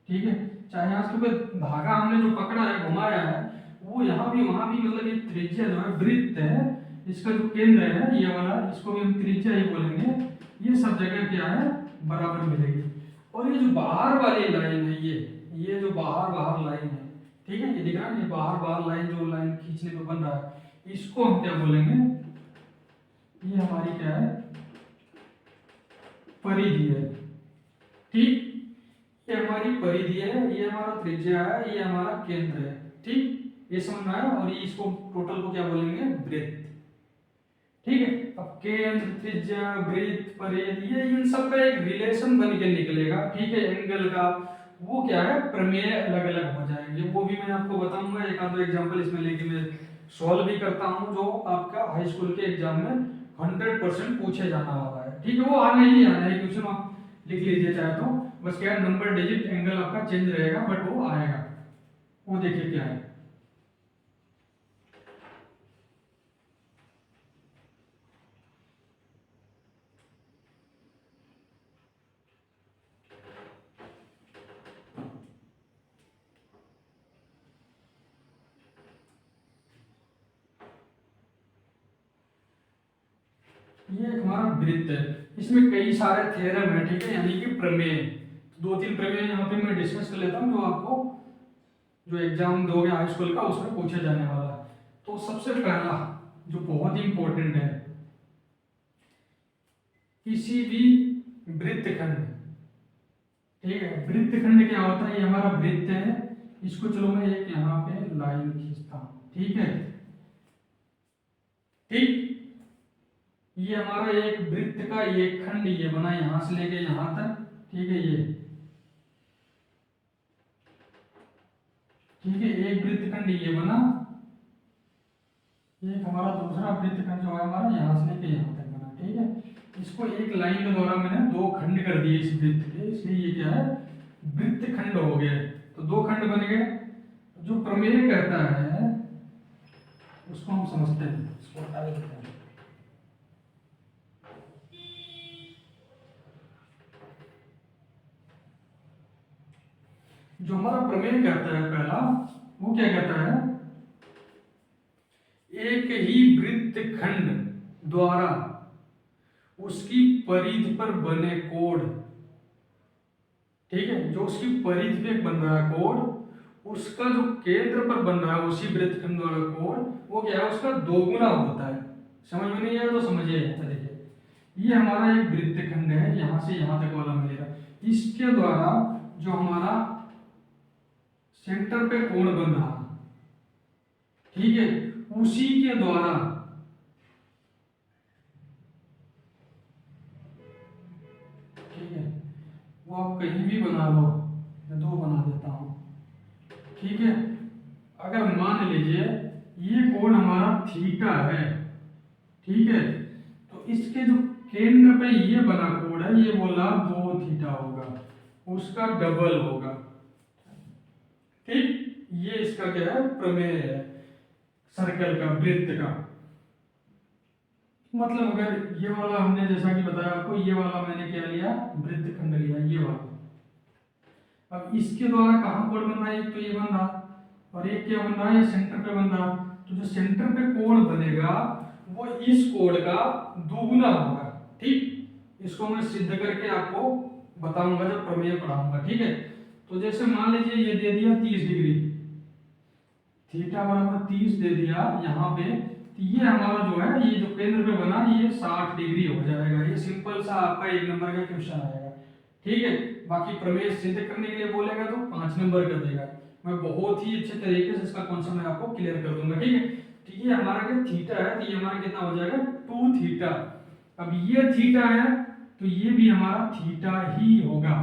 ठीक है, चाहे यहाँ से कोई धागा हमने जो पकड़ा है, घुमाया है, वो यहाँ भी वहां भी, मतलब ये त्रिज्या जो है, वृत्त है, इसका जो केंद्र है ये वाला, इसको भी हम त्रिज्या ही बोलेंगे। ये सब जगह क्या है, बराबर मिलेगी। और ये जो बाहर वाली लाइन है, ये जो बाहर बाहर लाइन है, ठीक है, ये दिख रहा है, ये बाहर बाहर लाइन जो लाइन खींचने पे बन रहा है, इसको हम क्या बोलेंगे, ये हमारी क्या है, परिधि है। ठीक, ये हमारी परिधि है, ये हमारा त्रिज्या है, ये हमारा केंद्र है। ठीक, ये समझ में आया। और ये इसको टोटल को क्या बोलेंगे, वृत्त। ठीक है, अब केंद्र, त्रिज्या, वृत्त, परिधि, ये इन सब का एक रिलेशन बन के निकलेगा। ठीक है, एंगल का वो क्या है, प्रमेय अलग अलग हो जाएंगे, वो भी मैं आपको बताऊंगा। एक आध एग्जांपल इसमें लेके मैं सॉल्व भी करता हूं, जो आपका हाई स्कूल के एग्जाम में 100% पूछे जाना वाला है। ठीक है, वो आना ही आना है, क्वेश्चन आप लिख लीजिए चाहे तो, बस क्या नंबर डिजिट एंगल आपका चेंज रहेगा, बट वो आएगा। वो देखिए क्या है, ये एक हमारा वृत्त है। इसमें कई सारे थ्योरम है, ठीक है, यानी कि प्रमेय। दो तीन प्रमेय यहाँ पे मैं डिस्कस कर लेता हूँ, जो आपको जो एग्जाम दोगे हाई स्कूल का उसमें पूछा जाने वाला है। तो सबसे पहला जो बहुत ही इंपॉर्टेंट है, किसी भी वृत्तखंड, ठीक है, वृत्तखंड क्या होता है, ये हमारा वृत्त है, इसको चलो मैं एक यहाँ पे लाइन खींचता हूँ। ठीक है, ठीक, ये हमारा एक वृत्त का एक खंड ये बना यहां से लेके यहां तक। ठीक है, ये ठीक है, एक वृत्तखंड ये बना, एक हमारा दूसरा वृत्तखंड जो है हमारा यहां से लेके यहां तक बना। ठीक है, इसको एक लाइन के द्वारा मैंने दो खंड कर दिए इस वृत्त के, इसलिए ये क्या है, वृत्तखंड हो गए। तो दो खंड बन गए। जो प्रमेय कहता है उसको हम समझते हैं, इसको हटा देते हैं। जो हमारा प्रमेय कहता है पहला, वो क्या कहता है, एक ही वृत्तखंड द्वारा उसकी परिधि पर बने कोण, ठीक है, जो उसकी परिधि पे बन रहा है कोण, उसका जो केंद्र पर बन रहा है उसी वृत्तखंड द्वारा कोण, वो क्या है, उसका दोगुना होता है। समझ में नहीं आया तो समझिए। देखिए, ये हमारा एक वृत्तखंड है, यहां से यहां तक वाला मिलेगा, इसके द्वारा जो हमारा सेंटर पे कोण बन रहा, ठीक है, उसी के द्वारा ठीक है, वो आप कहीं भी बना लो, मैं दो बना देता हूं। ठीक है, अगर मान लीजिए ये कोण हमारा थीटा है, ठीक है। तो इसके जो केंद्र पे ये बना कोण है, ये बोला 2 थीटा होगा, उसका डबल होगा, ठीक। ये इसका क्या है, प्रमेय है सर्कल का, वृत्त का। मतलब अगर ये वाला हमने जैसा कि बताया आपको, ये वाला मैंने क्या लिया, वृत्त खंड लिया, ये वाला। अब इसके द्वारा कहाँ कोण बन रहा है, एक तो ये बन रहा और एक क्या बन रहा है, सेंटर पे बन रहा। तो जो सेंटर पे कोण बनेगा वो इस कोण का दोगुना होगा, ठीक। इसको मैं सिद्ध करके आपको बताऊंगा जब प्रमेय पढ़ाऊंगा, ठीक है। तो जैसे मान लीजिए ये दे दिया 30 डिग्री, थीटा बराबर 30 दे दिया यहाँ पे, तो ये हमारा जो है, ये जो केंद्र पे बना ये 60 डिग्री हो जाएगा। ये सिंपल सा आपका 1 नंबर का क्वेश्चन आएगा, ठीक है। बाकी प्रमेय सिद्ध करने के लिए बोलेगा तो 5 नंबर का देगा। मैं बहुत ही अच्छे तरीके से इसका कॉन्सेप्ट मैं आपको क्लियर कर दूंगा, ठीक है। तो ये हमारा क्या थीटा है, तो ये हमारा कितना हो जाएगा, 2 थीटा। अब ये थीटा है तो ये भी हमारा थीटा ही होगा,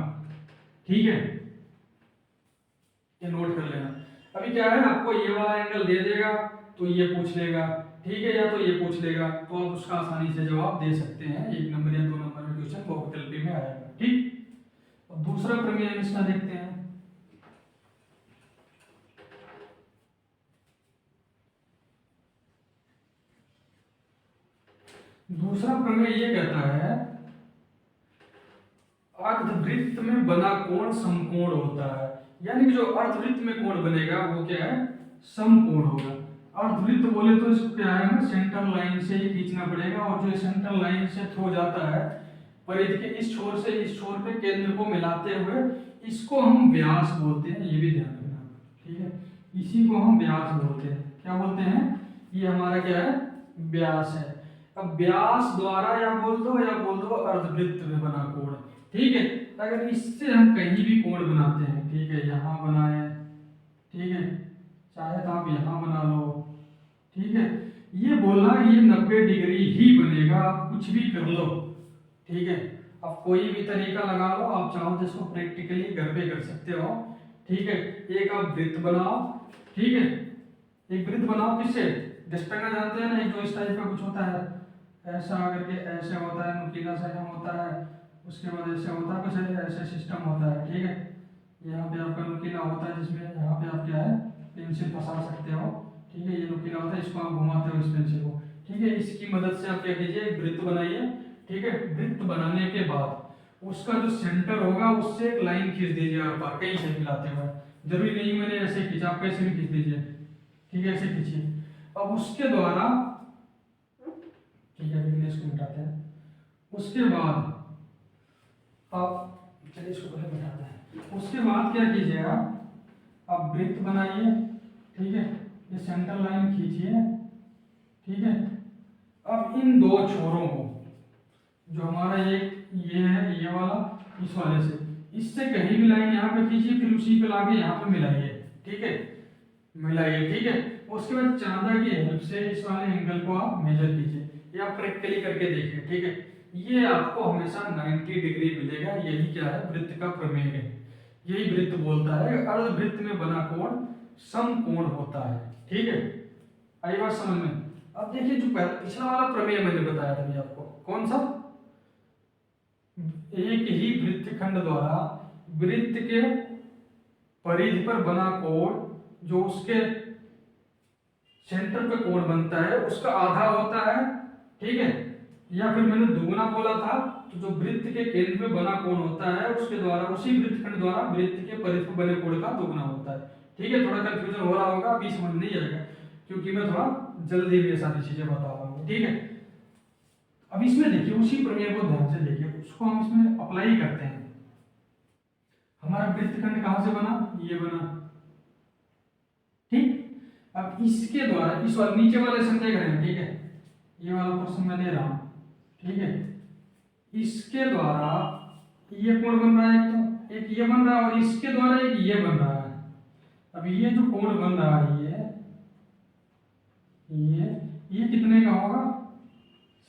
ठीक है। ये नोट कर लेना। अभी क्या है, आपको ये वाला एंगल दे देगा तो ये पूछ लेगा, ठीक है, या तो ये पूछ लेगा, तो आप उसका आसानी से जवाब दे सकते हैं। 1 नंबर या 2 नंबर में क्वेश्चन बहुविकल्पी में आएगा, ठीक। अब दूसरा प्रमेय हम इसका देखते हैं। दूसरा प्रमेय ये कहता है, अर्धवृत्त में बना कोण समकोण होता है। यानी कि जो अर्धवृत्त में कोण बनेगा वो क्या है, समकोण होगा। अर्धवृत्त बोले तो इसको क्या है, हमें सेंटर लाइन से ही खींचना पड़ेगा, और जो सेंटर लाइन से थ्रू जाता है परिधि के इस छोर से इस छोर पे केंद्र को मिलाते हुए, इसको हम व्यास बोलते हैं, ये भी ध्यान रखना, ठीक है। इसी को हम व्यास बोलते हैं। क्या बोलते हैं, ये हमारा क्या है, व्यास है। अब व्यास द्वारा या बोल दो अर्धवृत्त में बना कोण, ठीक है। अगर इससे हम कहीं भी कोण बनाते हैं, ठीक है, यहाँ बनाए, ठीक है, चाहे तो आप यहाँ बना लो, ठीक है। ये बोलना ये 90 डिग्री ही बनेगा, आप कुछ भी कर लो, ठीक है। आप कोई भी तरीका लगा लो, आप चाहो तो इसको प्रैक्टिकली घर पे कर सकते हो, ठीक है। एक आप वृत्त बनाओ, ठीक है, एक वृत्त बनाओ किससे, डिस्पेंगा जानते हैं ना, एक जो इस टाइप का कुछ होता है, ऐसा करके ऐसे होता है, नुकीला सा यहाँ होता है, उसके बाद ऐसे होता है, कुछ ऐसे सिस्टम होता है, ठीक है। यहाँ पे आपका नुकीला होता है, जिसमें यहाँ पे आप क्या है, पेंसिल फंसा सकते हो, ठीक है। ये नुकीला होता है, इसको आप घुमाते हो इस पेंसिल को, ठीक है। इसकी मदद से आप क्या कीजिए, एक वृत्त बनाइए, ठीक है। वृत्त बनाने के बाद उसका जो सेंटर होगा उससे एक लाइन खींच दीजिए आर पार, कहीं से मिलाते हुए। जरूरी नहीं मैंने ऐसे खींचा, आप कैसे भी खींच दीजिए, ठीक है, ऐसे खींचिए। अब उसके द्वारा, ठीक है, अभी इसको मिटाते हैं। उसके बाद आप, चलिए इसको पहले मिटाते हैं। उसके बाद क्या कीजिएगा, आप वृत्त बनाइए, ठीक है, ये सेंटर लाइन खींचिए, ठीक है। अब इन दो छोरों को, जो हमारा ये है, ये वाला इस वाले से, इससे कहीं भी लाइन यहाँ पे खींचिए, फिर उसी पे लाके यहाँ पे मिलाइए, ठीक है, मिलाइए, ठीक है। उसके बाद चांदा की हेल्प से इस वाले एंगल को आप मेजर कीजिए, ये आप प्रैक्टिकली करके देखिए, ठीक है। ये आपको हमेशा 90 डिग्री मिलेगा। यही क्या है, वृत्त का प्रमेय है। यही वृत्त बोलता है अर्धवृत्त में बना कोण समकोण होता है, ठीक है। आई बात समझ में। अब देखिए जो पिछला वाला प्रमेय मैंने बताया था आपको, कौन सा, एक ही वृत्तखंड द्वारा वृत्त के परिधि पर बना कोण, जो उसके सेंटर पे कोण बनता है उसका आधा होता है, ठीक है। या फिर मैंने दुगुना बोला था, तो जो वृत्त के केंद्र में बना कोण होता है उसके द्वारा, उसी वृत्तखंड द्वारा वृत्त के परिधि पर बने कोण का दुगुना होता है, ठीक है। थोड़ा कंफ्यूजन हो रहा होगा, अभी समझ नहीं आएगा क्योंकि मैं थोड़ा जल्दी में सारी चीजें बता रहा हूँ, ठीक है। अब इसमें देखिए, उसी प्रमेय को ध्यान से देखिए, उसको हम इसमें अप्लाई करते हैं। हमारा वृत्तखंड कहां से बना, ये बना, ठीक। अब इसके द्वारा इस वाले नीचे वाले संख्या करें, ठीक है, ये वाला क्वेश्चन मैं दे रहा हूं, ठीक है। इसके द्वारा ये कोण बन रहा है, तो एक ये बन रहा है, और इसके द्वारा एक ये बन रहा है। अब ये जो कोण बन रहा है, ये कितने का होगा,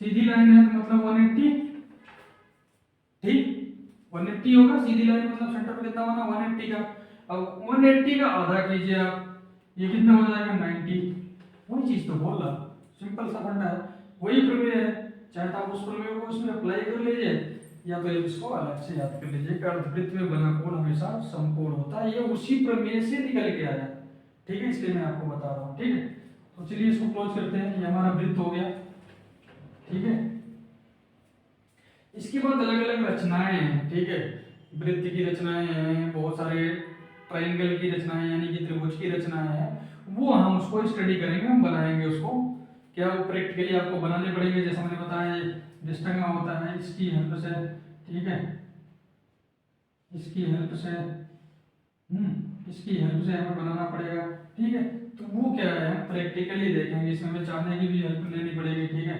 सीधी लाइन है तो मतलब 180, ठीक, 180 होगा। सीधी लाइन मतलब सेंटर पे कितना बना, 180 का। अब 180 का आधा कीजिए आप, ये कितना हो जाएगा, 90, वही चीज तो बोल रहा, सिंपल सा फंडा है, वही प्रमेय है। चाहे तो आप उस प्रमेय को उसमें अप्लाई कर लीजिए, या तो इसको अलग से याद कर लीजिए कि अर्धवृत्त में बना कोण हमेशा समकोण होता है, ये उसी प्रमेय से निकल के आया। ठीक है, इसलिए मैं आपको बता रहा हूँ। ठीक है, तो चलिए इसको क्लोज करते हैं, ये हमारा वृत्त हो गया। ठीक है, इसके बाद अलग अलग रचनाएं हैं। ठीक है, वृत्त की रचनाएं हैं, बहुत सारे ट्रायंगल की रचनाएं यानी कि त्रिभुज की रचनाएं हैं, वो हम उसको स्टडी करेंगे, हम बनाएंगे उसको। क्या वो प्रैक्टिकली आपको बनाने पड़ेंगे, जैसे मैंने बताया डिस्टंगा होता है, इसकी हेल्प से। ठीक है, इसकी हेल्प से इसकी हेल्प से हमें बनाना पड़ेगा। ठीक है, तो वो क्या है हम प्रैक्टिकली देखेंगे, इसमें हमें चाहने की भी हेल्प लेनी पड़ेगी। ठीक है,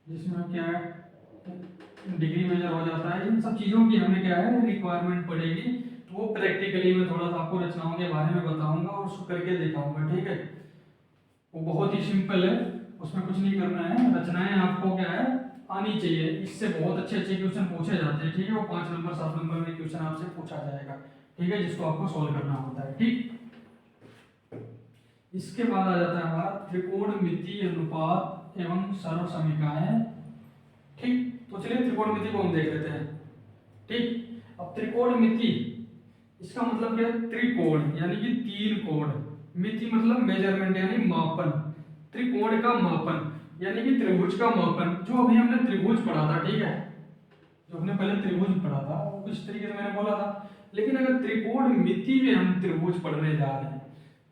जिसमें क्या है डिग्री मेजर हो जाता है, इन सब चीज़ों की हमें क्या है रिक्वायरमेंट पड़ेगी। तो वो प्रैक्टिकली मैं थोड़ा सा आपको रचनाओं के बारे में बताऊंगा और उसको करके दिखाऊंगा। ठीक है, वो बहुत ही सिंपल है, उसमें कुछ नहीं करना है, रचनाएं आपको क्या है आनी चाहिए, इससे बहुत अच्छे अच्छे क्वेश्चन पूछे जाते हैं। ठीक है, वो 5 नंबर 7 नंबर में क्वेश्चन आपसे पूछा जाएगा। ठीक है, जिसको आपको सॉल्व करना होता है। ठीक, इसके बाद आ जाता है हमारा त्रिकोणमिति अनुपात एवं सरल समीकरण। ठीक, तो चलिए त्रिकोणमिति को हम देख लेते हैं। ठीक, अब त्रिकोणमिति इसका मतलब क्या है, त्रिकोण यानी कि 3 कोण, मिति मतलब मेजरमेंट यानी मापन, त्रिकोण का मापन यानी कि त्रिभुज का मापन। जो अभी हमने त्रिभुज पढ़ा था, ठीक है, जो हमने पहले त्रिभुज पढ़ा था वो कुछ तरीके से मैंने बोला था, लेकिन अगर त्रिकोणमिति में हम त्रिभुज पढ़ने जा रहे हैं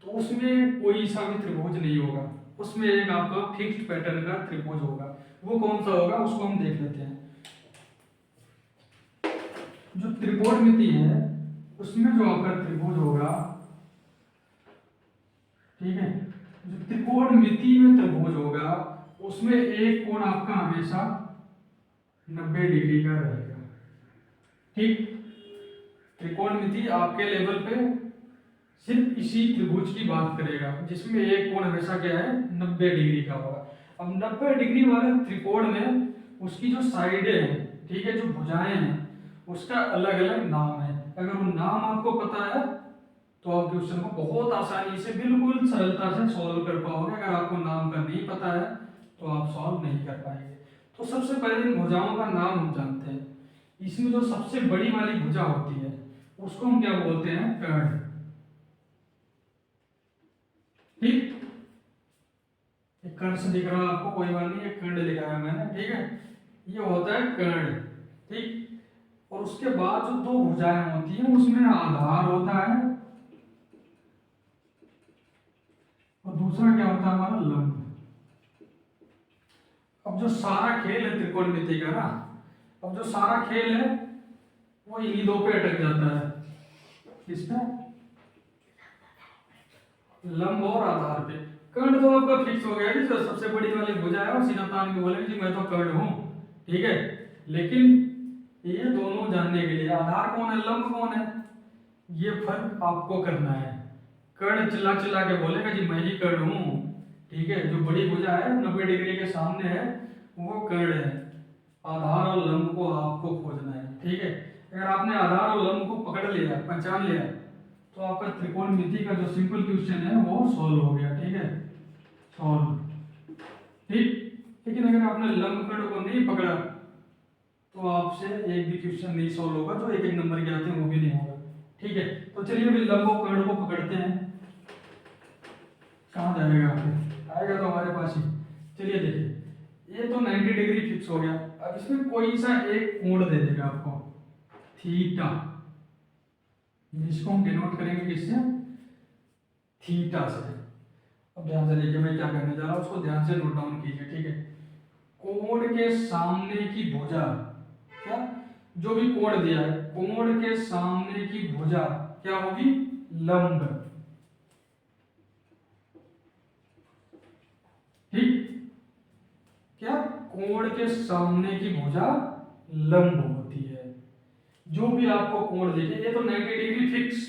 तो उसमें कोई सा भी त्रिभुज नहीं होगा, उसमें एक आपका फिक्स्ड पैटर्न का त्रिभुज होगा। वो कौन सा होगा उसको हम देख लेते हैं। जो त्रिकोणमिति है उसमें जो आपका त्रिभुज होगा, ठीक है, जो त्रिकोणमिति में त्रिभुज होगा उसमें एक कोण आपका हमेशा 90 डिग्री का रहेगा। ठीक, त्रिकोणमिति आपके लेवल पे सिर्फ इसी त्रिभुज की बात करेगा जिसमें एक कोण हमेशा क्या है 90 डिग्री का होगा। अब 90 डिग्री वाले त्रिकोण में उसकी जो साइडें हैं, ठीक है, जो भुजाएं हैं, उसका अलग अलग नाम है। अगर वो नाम आपको पता है तो आप क्वेश्चन को बहुत आसानी से बिल्कुल सरलता से सॉल्व कर पाओगे। अगर आपको नाम का नहीं पता है तो आप सॉल्व नहीं कर पाएंगे। तो सबसे पहले इन भुजाओं का नाम हम जानते हैं। इसमें जो सबसे बड़ी वाली भुजा होती है उसको हम क्या बोलते हैं, कर्ण। ठीक, कर्ण से दिख रहा है आपको, कोई बात नहीं, कर्ण लिखा है मैंने। ठीक है, ये होता है कर्ण। ठीक, और उसके बाद जो 2 भुजाएं होती हैं उसमें आधार होता है और दूसरा क्या होता है हमारा लंब। अब जो सारा खेल है त्रिकोणमिति का ना, अब जो सारा खेल है वो इन्हीं 2 पे अटक जाता है, किसमें, लंब और आधार पे। कर्ण तो आपका फिक्स हो गया कि जो सबसे बड़ी वाली भुजा है वो सीधा तान के बोलेगी जी मैं तो कर्ण हूं। ठीक है, लेकिन ये दोनों जानने के लिए आधार कौन है लंब कौन है ये फर्क आपको करना है। कर्ण चिल्ला चिल्ला के बोलेगा जी मैं ही कर्ण हूं। ठीक है, जो बड़ी भुजा है 90 डिग्री के सामने है वो कर्ण है। आधार और लंब को आपको खोजना है। ठीक है, अगर आपने आधार और लंब को पकड़ लिया, पहचान लिया, तो आपका त्रिकोणमिति का जो सिंपल क्वेश्चन है वो सॉल्व हो गया। ठीक है, सॉल्व। ठीक, लेकिन अगर आपने लंब कर्ण को नहीं पकड़ा तो आपसे एक भी क्वेश्चन नहीं सॉल्व होगा, जो 1-1 नंबर के आते हैं वो भी नहीं होगा। ठीक है, तो चलिए अभी लंब और कर्ण को पकड़ते हैं। कहाँ जाएगा आपके, आएगा तो हमारे पास ही। चलिए देखिए, ये तो 90 डिग्री फिक्स हो गया। अब इसमें कोई सा एक कोण दे देगा आपको, थीटा, जिसको हम डिनोट करेंगे किससे, थीटा से। अब ध्यान से देखिए मैं क्या कहने जा रहा हूं, उसको ध्यान से नोट डाउन कीजिए। ठीक है, कोण के सामने की भुजा, क्या, जो भी कोण दिया है कोण के सामने की भुजा क्या होगी, लंब। ठीक, क्या, कोण के सामने की भुजा लंब होती है। जो भी आपको कोण दिखे, ये तो 90 डिग्री फिक्स,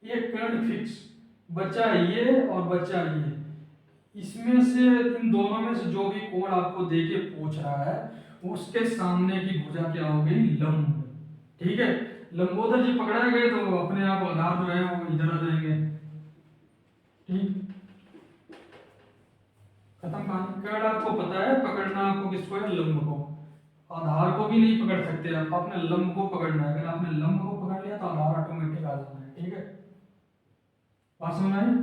ये कर्ण फिक्स, बचा ये और बचा ये, इसमें से इन दोनों में से जो भी कोण आपको देके पूछ रहा है उसके सामने की भुजा क्या हो गई, लंब। ठीक है, लंबोदर जी पकड़ाए गए तो अपने आप आधार जो है वो इधर आ जाएंगे। ठीक, खत्म कहानी। कर्ण आपको पता है पकड़ना आपको किसको है, लंब को। आधार को भी नहीं पकड़ सकते आप, आपने लंब को पकड़ना है। अगर आपने लंब को पकड़ लिया तो आधार ऑटोमेटिक आ जाना है। ठीक है, बात समझ आई?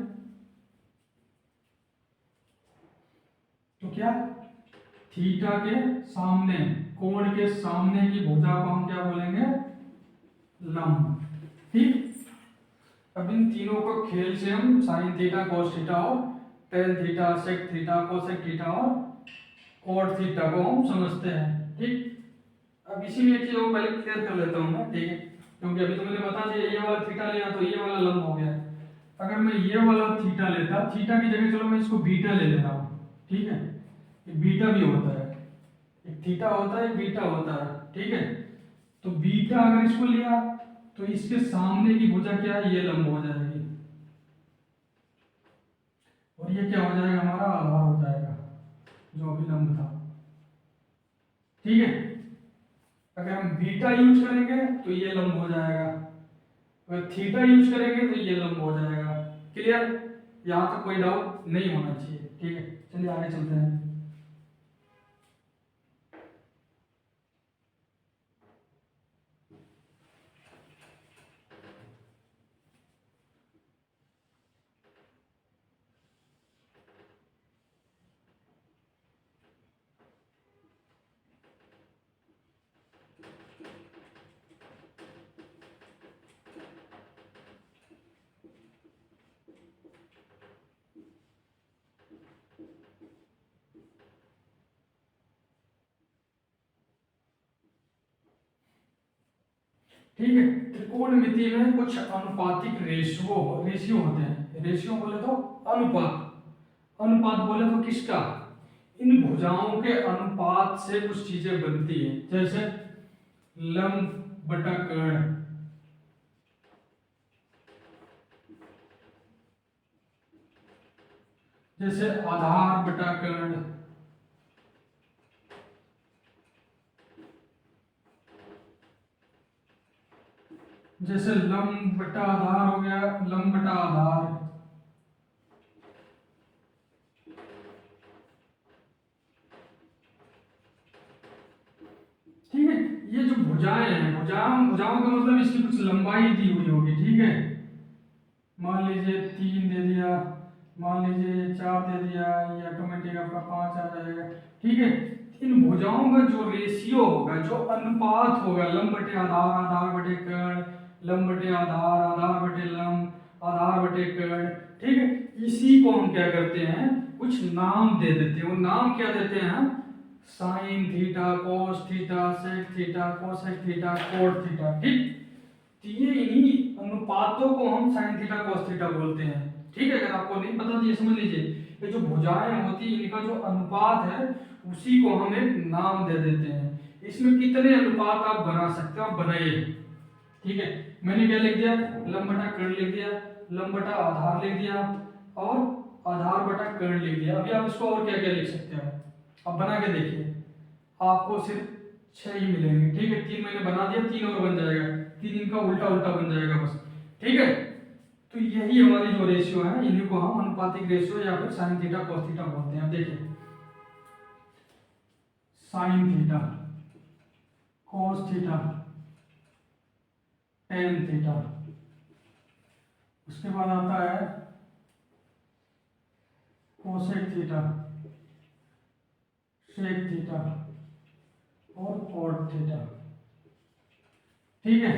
तो क्या, थीटा के सामने, कोण के सामने की भुजा को हम क्या बोलेंगे, लंब। ठीक, अब इन तीनों को खेल से हम साइन थीटा, कोस थीटा और tan theta, sec theta, cosec theta और कॉट थीटा को हम समझते हैं। ठीक, अब इसीलिए चीजों को पहले क्लियर कर लेता हूं मैं। ठीक है, क्योंकि अभी तो मैंने बता दिया ये वाला थीटा लिया तो ये वाला लंब हो गया। अगर मैं ये वाला थीटा लेता, थीटा की जगह चलो मैं इसको बीटा ले लेता हूं। ठीक है, ये बीटा भी होता है, एक थीटा होता है, एक बीटा होता है। ठीक है, तो बीटा अगर इसको लिया तो इसके सामने की भुजा क्या है, ये लंब हो जाएगी और ये क्या हो जाएगा, हमारा आधार हो जाएगा जो भी लंब था। ठीक है, अगर हम बीटा यूज करेंगे तो ये लंब हो जाएगा, अगर थीटा यूज करेंगे तो ये लंब हो जाएगा। क्लियर, यहां तक कोई डाउट नहीं होना चाहिए। ठीक है, चलिए आगे चलते हैं। ठीक है, त्रिकोणमिति में कुछ अनुपातिक रेशियो होते हैं। रेशियो बोले तो अनुपात, अनुपात बोले तो किसका, इन भुजाओं के अनुपात से कुछ चीजें बनती है। जैसे लंब बटा कर्ण, जैसे आधार बटा कर्ण, जैसे लंब बटा आधार हो गया, लंब बटा आधार। ठीक है, ये जो भुजाएं हैं, भुजाओं का मतलब इसकी कुछ लंबाई दी हुई होगी। ठीक है, मान लीजिए 3 दे दिया, मान लीजिए 4 दे दिया, ये ऑटोमेटिक आपका 5 आ जाएगा। ठीक है, इन भुजाओं का जो रेशियो होगा, जो अनुपात होगा, लंब बटे आधार, आधार बटे कर्ण, लंब बटे आधार, आधार बटे लंब, आधार बटे कर्ण। ठीक है, इसी को हम क्या करते हैं, कुछ नाम दे देते हैं। वो नाम क्या देते हैं, sine theta, cos theta, sec theta, cosec theta, cot theta. ठीक, तो ये इन्हीं अनुपातों को हम साइन थीटा कोस थीटा बोलते हैं। ठीक है, अगर आपको नहीं पता तो ये समझ लीजिए, ये जो भुजाएं होती हैं इनका जो अनुपात है उसी को हम एक नाम दे देते हैं। इसमें कितने अनुपात आप बना सकते हो, आप बनाइए। ठीक है, मैंने क्या लिख दिया, लंब बटा कर्ण लिख दिया, लंब बटा आधार लिख दिया और आधार बटा कर्ण लिख दिया। अभी आप इसको और क्या क्या लिख सकते हो, अब बना के देखिए, आपको सिर्फ 6 ही मिलेंगे। ठीक है, 3 मैंने बना दिया, 3 और बन जाएगा, 3 इनका उल्टा उल्टा बन जाएगा बस। ठीक है, तो यही हमारी जो रेशियो है, इन्हीं को हम अनुपातिक रेशियो या फिर साइन थीटा कोस थीटा बोलते हैं। देखिए, sign theta, cos theta, tan theta, उसके बाद आता है कोसेक थीटा, सेक थीटा और कॉट थीटा। ठीक है,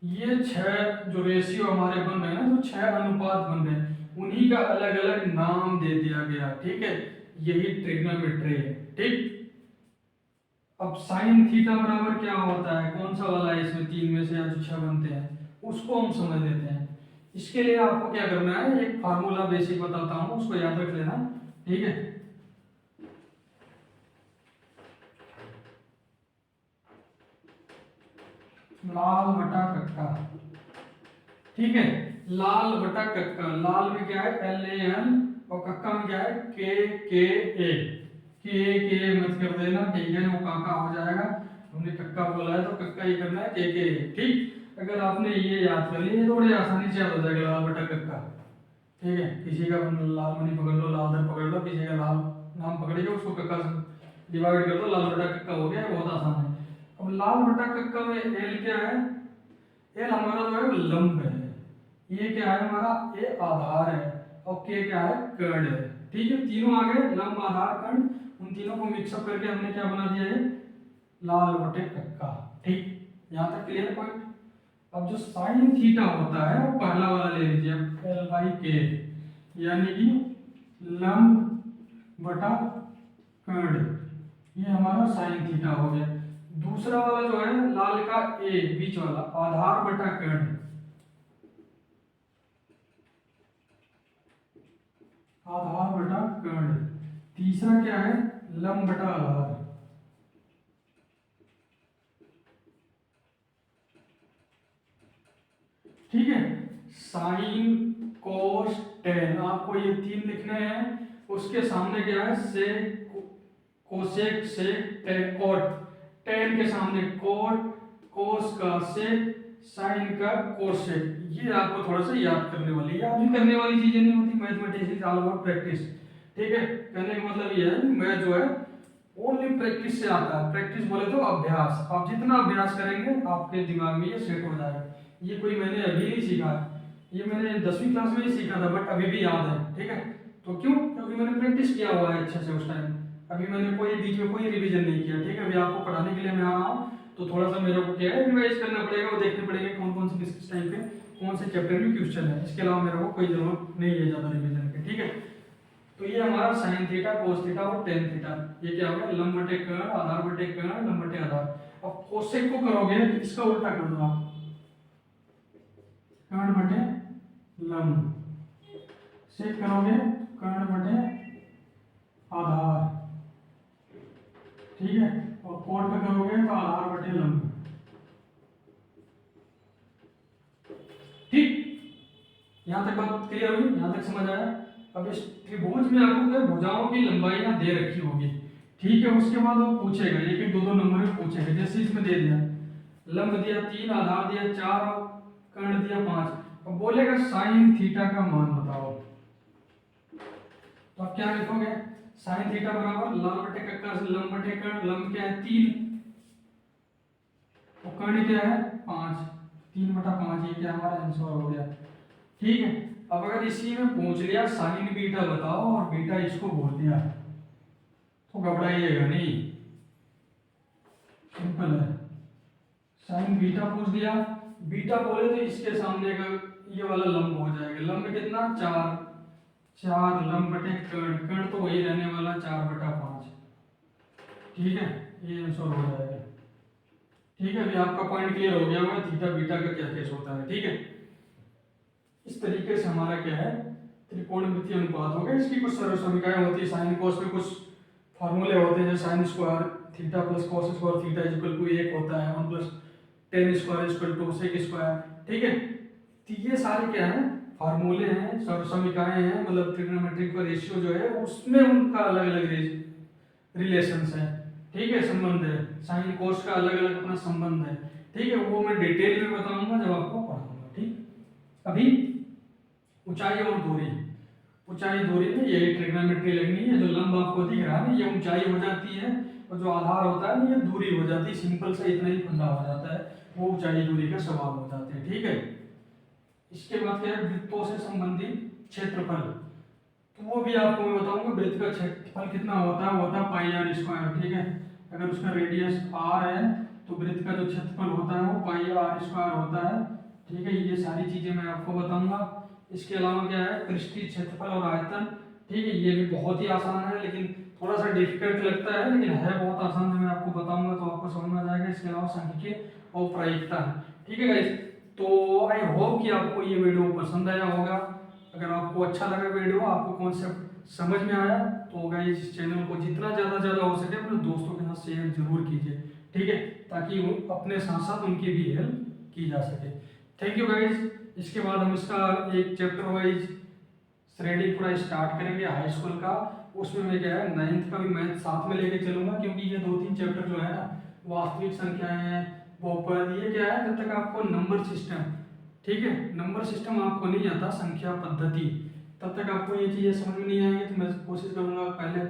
ये 6 जो रेशियो हमारे बन रहे हैं ना, तो 6 अनुपात बन रहे हैं, उन्हीं का अलग अलग नाम दे दिया गया। ठीक है, यही ट्रिग्नोमेट्री है। ठीक, अब साइन थीटा बराबर क्या होता है, कौन सा वाला है इसमें 3 में से या जो 6 बनते हैं, उसको हम समझ लेते हैं। इसके लिए आपको क्या करना है, एक फार्मूला बेसिक बताता हूं, उसको याद रख लेना। ठीक है, लाल बटा कक्का। ठीक है, लाल बटा कक्का, लाल में क्या है LAL और कक्का में क्या है KKA। के मत कर देना, ठीक है, वो काका हो जाएगा, हमने कक्का बोला है तो कक्का ही करना है, KKA। ठीक, अगर आपने ये याद कर लिया थोड़े आसानी से याद हो जाएगा, लाल बटा कक्का। ठीक है, किसी का लाल मनी पकड़ लो, लाल दर पकड़ लो, किसी का लाल डिवाइड कर दो, लाल बटा कक्का हो गया, बहुत आसान है। अब लाल बटा कक्का में एल क्या है, एल हमारा जो है लंब है, ये क्या है हमारा, ये आधार है, और के क्या है, कर्ण है। ठीक है, तीनों आ गए, लंब आधार कर्ण, उन तीनों को मिक्सअप करके हमने क्या बना दिया है, लाल बटे कक्का। ठीक, यहाँ तक क्लियर पॉइंट। अब जो साइन थीटा होता है वो पहला वाला ले लीजिए, एल बाई के, यानी कि लंब बटा कर्ण, ये हमारा साइन थीटा हो गया। दूसरा वाला जो है लाल का ए बीच वाला, आधार बटा कर्ण, आधार बटा कर्ण। तीसरा क्या है, लंब बटा आधार। ठीक है, साइन कोस टेन, आपको ये तीन लिखने हैं। उसके सामने क्या है, sec cosec sec tan, cot, tan के सामने कोट, कोस का सेक, साइन का कोसेक। ये आपको थोड़ा सा याद करने वाली, याद भी करने वाली चीजें नहीं होती, mathematics is all about practice. ठीक है, कहने का मतलब ये है मैथ जो है ओनली प्रैक्टिस से आता है। प्रैक्टिस बोले तो अभ्यास, आप जितना अभ्यास करेंगे आपके दिमाग में ये सेट हो जाएगा। ये कोई मैंने अभी नहीं सीखा है, ये मैंने 10वीं क्लास में ही सीखा था, बट अभी भी याद है। ठीक है, तो क्यों, क्योंकि मैंने प्रैक्टिस किया हुआ है अच्छे से उस टाइम। अभी मैंने कोई बीच में कोई रिवीजन नहीं किया। ठीक है, अभी आपको पढ़ाने के लिए मैं आ रहा हूँ, तो थोड़ा सा मेरे को क्या है, रिवाइज करना पड़ेगा, वो देखने पड़ेंगे कौन कौन से किस टाइम पे कौन से चैप्टर में क्वेश्चन है। इसके अलावा मेरे को कोई जरूरत नहीं है ज़्यादा रिवीजन की। ठीक है, तो ये हमारा साइन थीटा, कोस थीटा और टेन थीटा, ये क्या हो गया, लंब बटे कर्ण, आधार बटे कर्ण, लंब बटे आधार। अब कोसेक को करोगे इसका उल्टा कर दो आप, कर्ण बटे लंब, सेक करोगे कर्ण बटे आधार। ठीक है, और कोट पे करोगे तो आधार बटे लंब। ठीक, यहां तक बात क्लियर हुई, यहां तक समझ आया। अब इस त्रिभुज में आपको क्या भुजाओं की लंबाई ना दे रखी होगी। ठीक है, उसके बाद वो पूछेगा, एक एक दो दो नंबर में पूछेगा। जैसे इसमें दे दिया, लंब दिया 3, आधार दिया 4 और कर्ण दिया 5। अब बोलेगा साइन थीटा का मान बताओ, तो आप क्या लिखोगे, साइन थीटा बराबर लाल बटे कक्का से लंब बटे कर्ण, लंब क्या है 3 और कर्ण क्या है 5, 3 बटा 5, ये क्या हमारा आंसर हो गया। ठीक है, अब अगर इसी में पूछ लिया साइन बीटा बताओ और बीटा इसको बोल दिया तो घबराइएगा नहीं, सिंपल है। साइन बीटा पूछ दिया, बीटा बोले तो इसके सामने का ये वाला लंब हो जाएगा, लंब कितना 4, 4 लंब बटे कर्ण, कर्ण तो वही रहने वाला 4 बटा 5। ठीक है, ये आंसर हो जाएगा। ठीक है, अभी आपका पॉइंट क्लियर हो गया होगा थीटा बीटा का क्या केस होता है। ठीक है, इस तरीके से हमारा क्या है, त्रिकोणमितीय अनुपात हो गया। इसकी कुछ सरल समीकरण होती है, साइन कोस में कुछ फार्मूले होते हैं, sine square theta plus cos square theta is equal to 1 होता है, 1 plus tan square equal to sec square. ठीक है, तो ये सारे क्या है, फार्मूले हैं, सरल समीकरण हैं, मतलब ट्रिग्नोमेट्रिक का रेशियो जो है उसमें उनका अलग अलग रिलेशंस है। ठीक है, संबंध है, साइन कोस का अलग अलग अपना संबंध है। ठीक है, वो मैं डिटेल में बताऊंगा जब आपको पढ़ाऊंगा। ठीक, अभी ऊंचाई और दूरी, ऊंचाई दूरी में यही ट्रिग्नोमेट्री लगनी है। जो लंब आपको दिख रहा है ये ऊंचाई हो जाती है, और जो आधार होता है ये दूरी हो जाती है। सिंपल सा इतना ही फंडा हो जाता है, वो ऊंचाई दूरी का सवाल हो जाते हैं। ठीक है, इसके बाद क्या है, वृत्तों से संबंधित क्षेत्रफल, तो वो भी आपको मैं बताऊंगा। वृत्त का क्षेत्रफल कितना होता है, होता है पाई आर स्क्वायर। ठीक है, अगर उसका रेडियस आर है तो वृत्त का जो क्षेत्रफल होता है वो पाई आर स्क्वायर होता है। ठीक है, ये सारी चीजें मैं आपको बताऊंगा। इसके अलावा क्या है, पृष्ठीय क्षेत्रफल और आयतन। ठीक है, ये भी बहुत ही आसान है, लेकिन थोड़ा सा डिफिकल्ट लगता है, लेकिन है बहुत आसान। मैं आपको बताऊंगा तो आपको समझ में आ जाएगा। इसके अलावा सांख्यिकीय और प्रायिकता है। ठीक है गाइस, तो आई होप कि आपको ये वीडियो पसंद आया होगा। अगर आपको अच्छा लगा वीडियो, आपको कॉन्सेप्ट समझ में आया, तो गाइस इस चैनल को जितना ज़्यादा हो सके अपने दोस्तों के साथ शेयर जरूर कीजिए। ठीक है, ताकि वो अपने साथ साथ उनकी भी हेल्प की जा सके। Thank you guys. इसके बाद हम इसका एक चैप्टर वाइज श्रेणी पूरा स्टार्ट करेंगे हाई स्कूल का। उसमें मैं क्या है 9th का भी मैथ साथ में लेके चलूंगा, क्योंकि ये 2-3 चैप्टर जो है ना, वास्तविक संख्याएं हैं, बहुपद, ये क्या है, जब तक आपको नंबर सिस्टम, ठीक है, नंबर सिस्टम आपको नहीं आता, संख्या पद्धति, तब तक आपको ये चीज़ें समझ में नहीं आएंगी। तो मैं कोशिश करूंगा पहले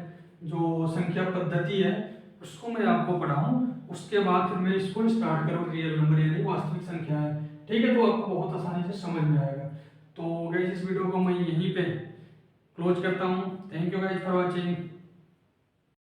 जो संख्या पद्धति है उसको मैं आपको पढ़ाऊँ, उसके बाद फिर मैं इसको स्टार्ट करूँ रियल नंबर यानी वास्तविक संख्या है। ठीक है, तो आपको बहुत आसानी से समझ में आएगा। तो गाइस इस वीडियो को मैं यहीं पे क्लोज करता हूँ। Thank you guys for watching.